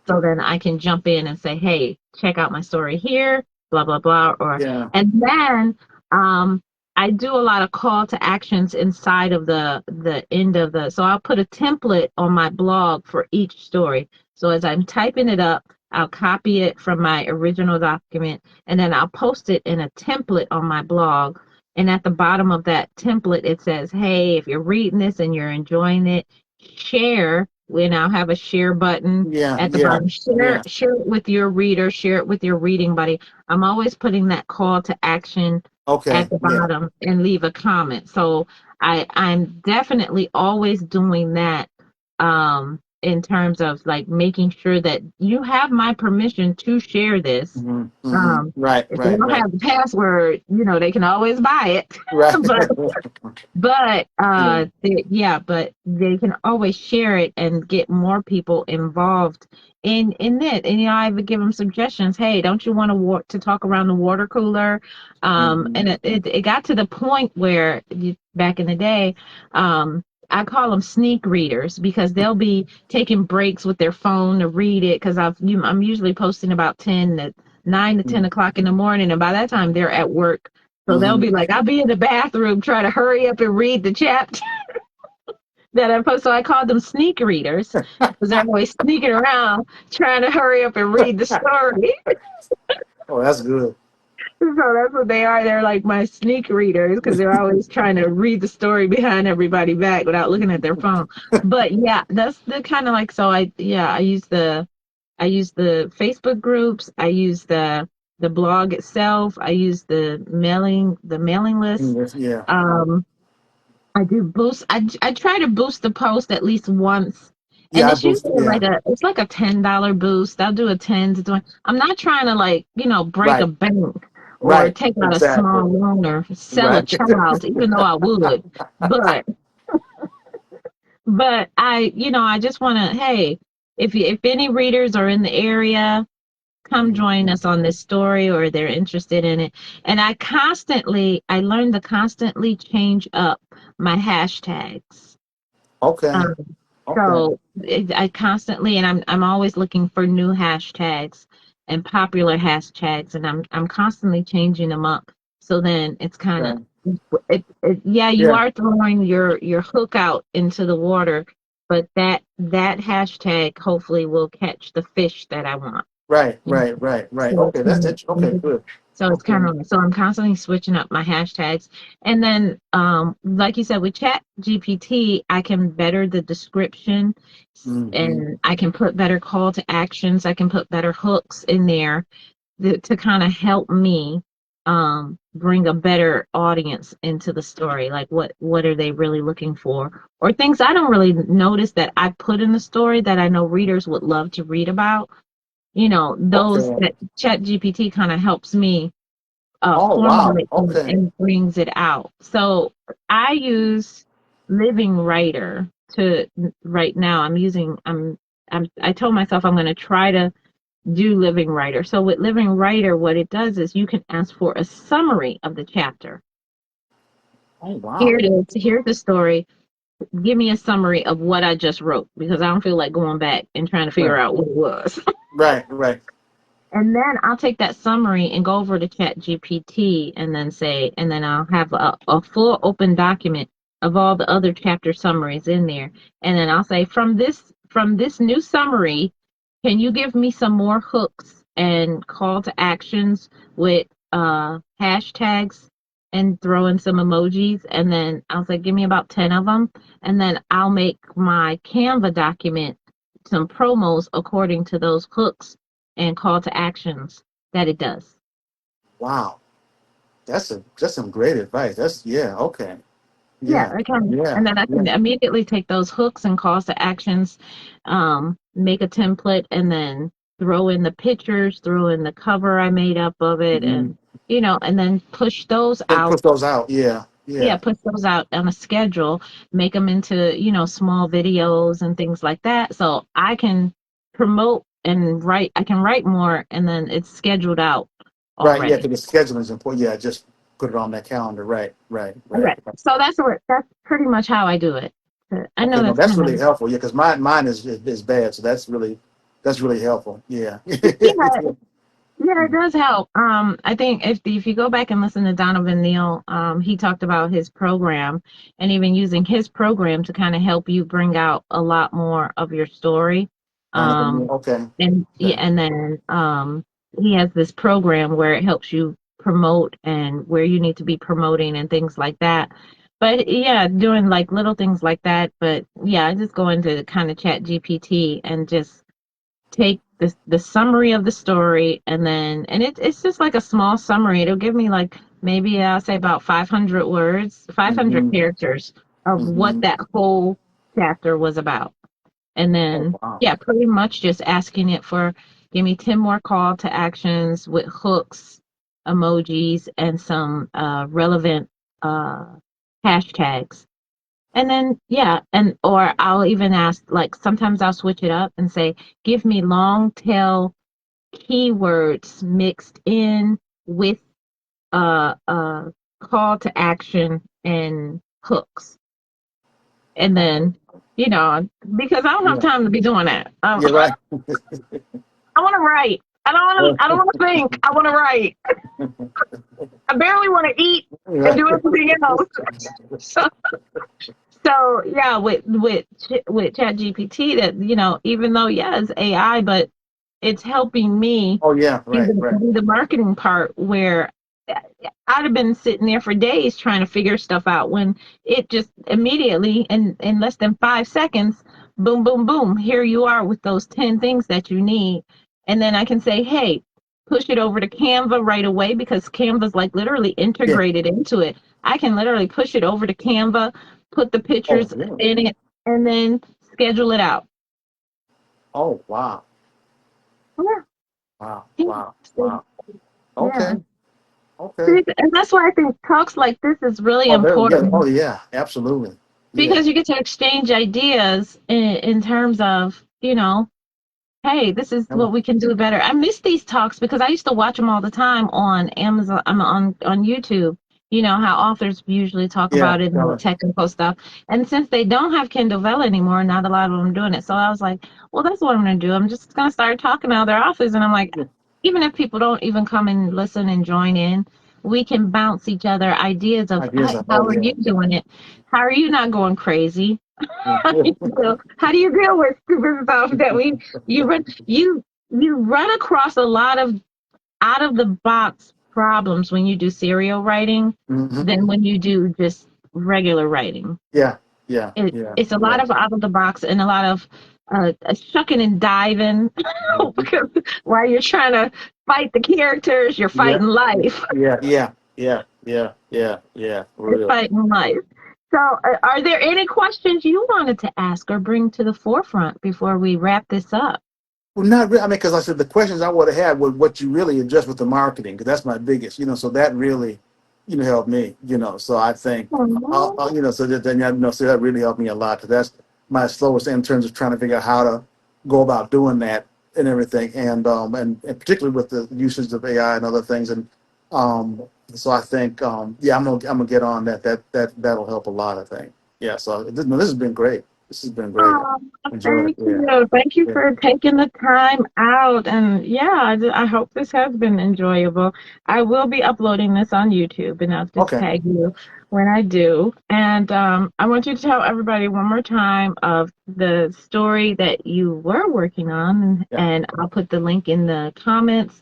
so then I can jump in and say, hey, check out my story here, blah, blah, blah. Yeah. And then um, I do a lot of call to actions inside of the end of so I'll put a template on my blog for each story. So as I'm typing it up, I'll copy it from my original document, and then I'll post it in a template on my blog. And at the bottom of that template, it says, hey, if you're reading this and you're enjoying it, share. And I'll have a share button Yeah. at the Yeah. bottom. Yeah. Share it with your reader, share it with your reading buddy. I'm always putting that call to action at Okay. the Yeah. bottom and leave a comment. So I'm definitely always doing that, in terms of like making sure that you have my permission to share this. Hmm. Hmm. Right. If they Right. don't Right. have the password, they can always buy it. Right. but but Yeah. but they can always share it and get more people involved in it. And I would give them suggestions. Hey, don't you want to talk around the water cooler? Hmm. And it got to the point where back in the day, I call them sneak readers because they'll be taking breaks with their phone to read it, because I'm usually posting about 9 to 10 o'clock in the morning, and by that time they're at work. So they'll Hmm. be like, I'll be in the bathroom trying to hurry up and read the chapter that I post. So I call them sneak readers because they're always sneaking around trying to hurry up and read the story. Oh, that's good. So that's what they are. They're like my sneak readers because they're always trying to read the story behind everybody back without looking at their phone. But yeah, that's the kind of like, so I use the Facebook groups, I use the blog itself, I use the mailing list. Yeah. Um, I do boost. I try to boost the post at least once, and Yeah. I it's boosted. usually Yeah. it's like a $10 boost. I'll do a 10 to 20. I'm not trying to like break a Right. bank or Right. take out a Exactly. small loan or sell a Right. child, even though I would. But I just want to, hey, if any readers are in the area, come join us on this story, or they're interested in it. And I learned to constantly change up my hashtags. Okay. Um, Okay. so I constantly, and I'm always looking for new hashtags and popular hashtags, and I'm constantly changing them up. So then it's kind of, Okay. yeah, you Yeah. are throwing your hook out into the water, but that hashtag hopefully will catch the fish that I want. Right. Right. Right. Right. So it's Okay. That's kind it. Okay. of, Good. so it's kind Okay. of so I'm constantly switching up my hashtags. And then like you said, with Chat GPT, I can better the description, Hmm. and I can put better call to actions. I can put better hooks in there to kind of help me bring a better audience into the story. Like what are they really looking for? Or things I don't really notice that I put in the story that I know readers would love to read about. Those Okay. that Chat GPT kind of helps me Oh, wow. formulate Okay. and brings it out. So I use Living Writer to right now. I told myself I'm going to try to do Living Writer. So with Living Writer, what it does is you can ask for a summary of the chapter. Oh, wow. Here it is. Here's the story. Give me a summary of what I just wrote, because I don't feel like going back and trying to figure out what it was. Right, right. And then I'll take that summary and go over to Chat GPT and then I'll have a full open document of all the other chapter summaries in there. And then I'll say, from this new summary, can you give me some more hooks and call to actions with hashtags and throw in some emojis? And then I'll say, give me about 10 of them. And then I'll make my Canva document some promos according to those hooks and call to actions that it does. Wow. That's some great advice. Okay. Yeah, I can. Yeah. And then I can immediately take those hooks and calls to actions, make a template, and then throw in the pictures, throw in the cover I made up of it, and and then push those out. Push those out. Yeah. Yeah, push those out on a schedule, make them into, small videos and things like that. So I can promote and write. I can write more, and then it's scheduled out already. Right. Yeah, because the scheduling is important. Yeah, just put it on that calendar. Right. So that's pretty much how I do it. I know that's really helpful. Yeah, because mine is bad, so that's really helpful. Yeah. Yeah, it does help. I think if you go back and listen to Donovan Neal, he talked about his program and even using his program to kind of help you bring out a lot more of your story. Okay. And then he has this program where it helps you promote and where you need to be promoting and things like that. But yeah, doing like little things like that. But yeah, I just go into kind of Chat GPT and just take the summary of the story, and it's just like a small summary. It'll give me like maybe I'll say about 500 words, 500 characters of what that whole chapter was about. And then pretty much just asking it for, give me 10 more call to actions with hooks, emojis, and some relevant hashtags. And then, or I'll even ask, like, sometimes I'll switch it up and say, give me long tail keywords mixed in with call to action and hooks. And then, because I don't have time to be doing that. You're right. I want to write. I don't want to think. I want to write. I barely want to eat and do everything else. So yeah, with ChatGPT, that even though it's AI, but it's helping me. Oh yeah, right. Do the marketing part, where I'd have been sitting there for days trying to figure stuff out, when it just immediately in less than 5 seconds, boom, boom, boom, here you are with those 10 things that you need. And then I can say, hey, push it over to Canva right away, because Canva's like literally integrated into it. I can literally push it over to Canva, put the pictures in it, and then schedule it out. Oh, wow. Yeah. Wow. Okay. Yeah. Okay. And that's why I think talks like this is really important. Oh, yeah, absolutely. Because you get to exchange ideas in terms of, hey, this is what we can do better. I miss these talks because I used to watch them all the time on Amazon, on YouTube. How authors usually talk about it and the technical stuff. And since they don't have Kindle Vella anymore, not a lot of them are doing it. So I was like, well, that's what I'm going to do. I'm just going to start talking to other authors. And I'm like, even if people don't even come and listen and join in, we can bounce each other ideas of how are you doing it? How are you not going crazy? How do you deal with stupid stuff that you run across a lot of out of the box problems when you do serial writing than when you do just regular writing. It's a lot of out of the box and a lot of shucking and diving because while you're trying to fight the characters, you're fighting life. You're fighting life. So are there any questions you wanted to ask or bring to the forefront before we wrap this up? Well, not really. I mean, because I said the questions I would have had were what you really addressed with the marketing, because that's my biggest, so that really, help me. So I think Oh, so that then so that really helped me a lot. 'Cause that's my slowest in terms of trying to figure out how to go about doing that and everything, and particularly with the usage of AI and other things, and so I think I'm gonna get on that. That'll help a lot. I think. Yeah. So this has been great. This has been great. oh, Enjoyed it. thank Yeah. you. Thank you Yeah. for taking the time out. And yeah, I hope this has been enjoyable. I will be uploading this on YouTube, and I'll just Okay. tag you when I do. And I want you to tell everybody one more time of the story that you were working on, Yeah. and I'll put the link in the comments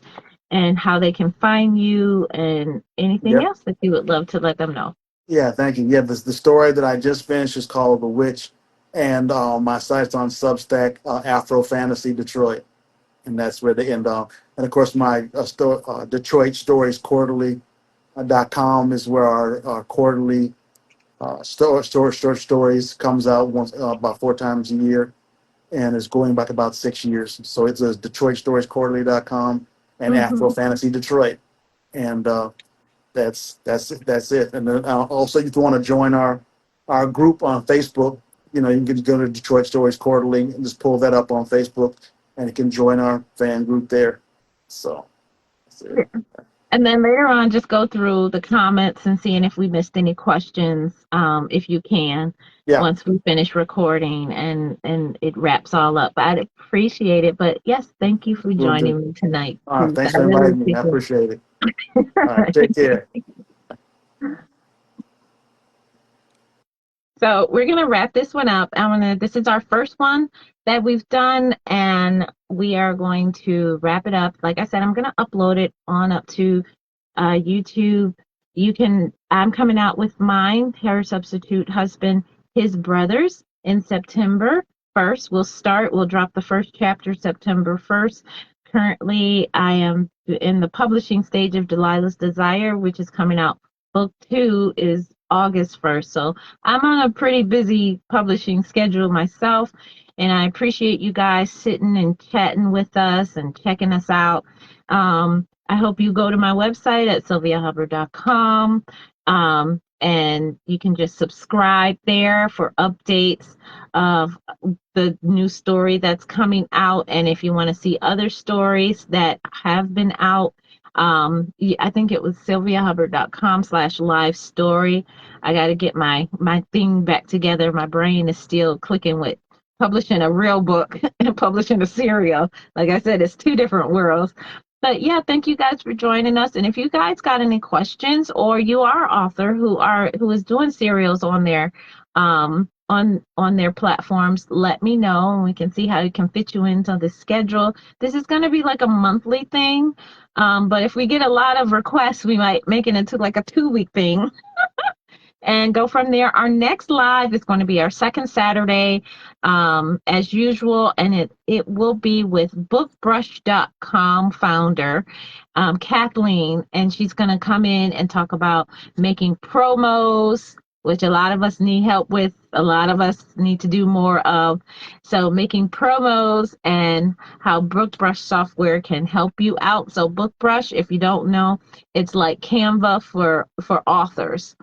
and how they can find you and anything Yep. else that you would love to let them know. Yeah, thank you. Yeah, the story that I just finished is called The Witch, and my site's on Substack, Afro Fantasy Detroit, and that's where they end up. And of course, my Detroit Stories Quarterly.com is where our quarterly short stories comes out once about 4 times a year, and it's going back about 6 years. So it's Detroit Stories Quarterly.com and Afro Hmm. Fantasy Detroit, and that's it. And then also, if you want to join our group on Facebook, you can go to Detroit Stories Quarterly and just pull that up on Facebook, and you can join our fan group there. So that's it. And then later on, just go through the comments and seeing if we missed any questions, if you can, Yeah, once we finish recording and it wraps all up. I'd appreciate it. But yes, thank you for we'll do. joining me tonight, All right, Keith. thanks I for really inviting me. I appreciate appreciate it. All right, take it. care. So we're gonna wrap this one up. This is our first one that we've done, and we are going to wrap it up. Like I said, I'm gonna upload it on up to YouTube. I'm coming out with mine, Her Substitute Husband, His Brothers, in September 1st. We'll drop the first chapter September 1st. Currently, I am in the publishing stage of Delilah's Desire, which is coming out. Book 2 is August 1st. So I'm on a pretty busy publishing schedule myself, and I appreciate you guys sitting and chatting with us and checking us out. I hope you go to my website at sylviahubbard.com, and you can just subscribe there for updates of the new story that's coming out. And if you want to see other stories that have been out, I think it was sylviahubbard.com/live story. I got to get my thing back together. My brain is still clicking with publishing a real book and publishing a serial. Like I said, it's two different worlds. But yeah, thank you guys for joining us. And if you guys got any questions, or you are an author who is doing serials on their on their platforms, let me know and we can see how we can fit you into the schedule. This is going to be like a monthly thing. But if we get a lot of requests, we might make it into like a 2-week thing and go from there. Our next live is going to be our second Saturday, as usual, and it will be with bookbrush.com founder, Kathleen, and she's going to come in and talk about making promos, which a lot of us need help with, a lot of us need to do more of. So making promos and how BookBrush software can help you out. So BookBrush, if you don't know, it's like Canva for authors,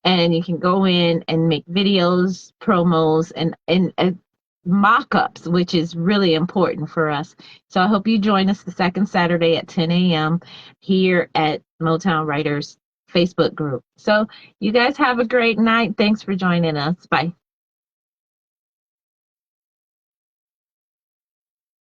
and you can go in and make videos, promos, and mock-ups, which is really important for us. So I hope you join us the second Saturday at 10 a.m. here at Motown Writers Facebook group. So you guys have a great night. Thanks for joining us. Bye.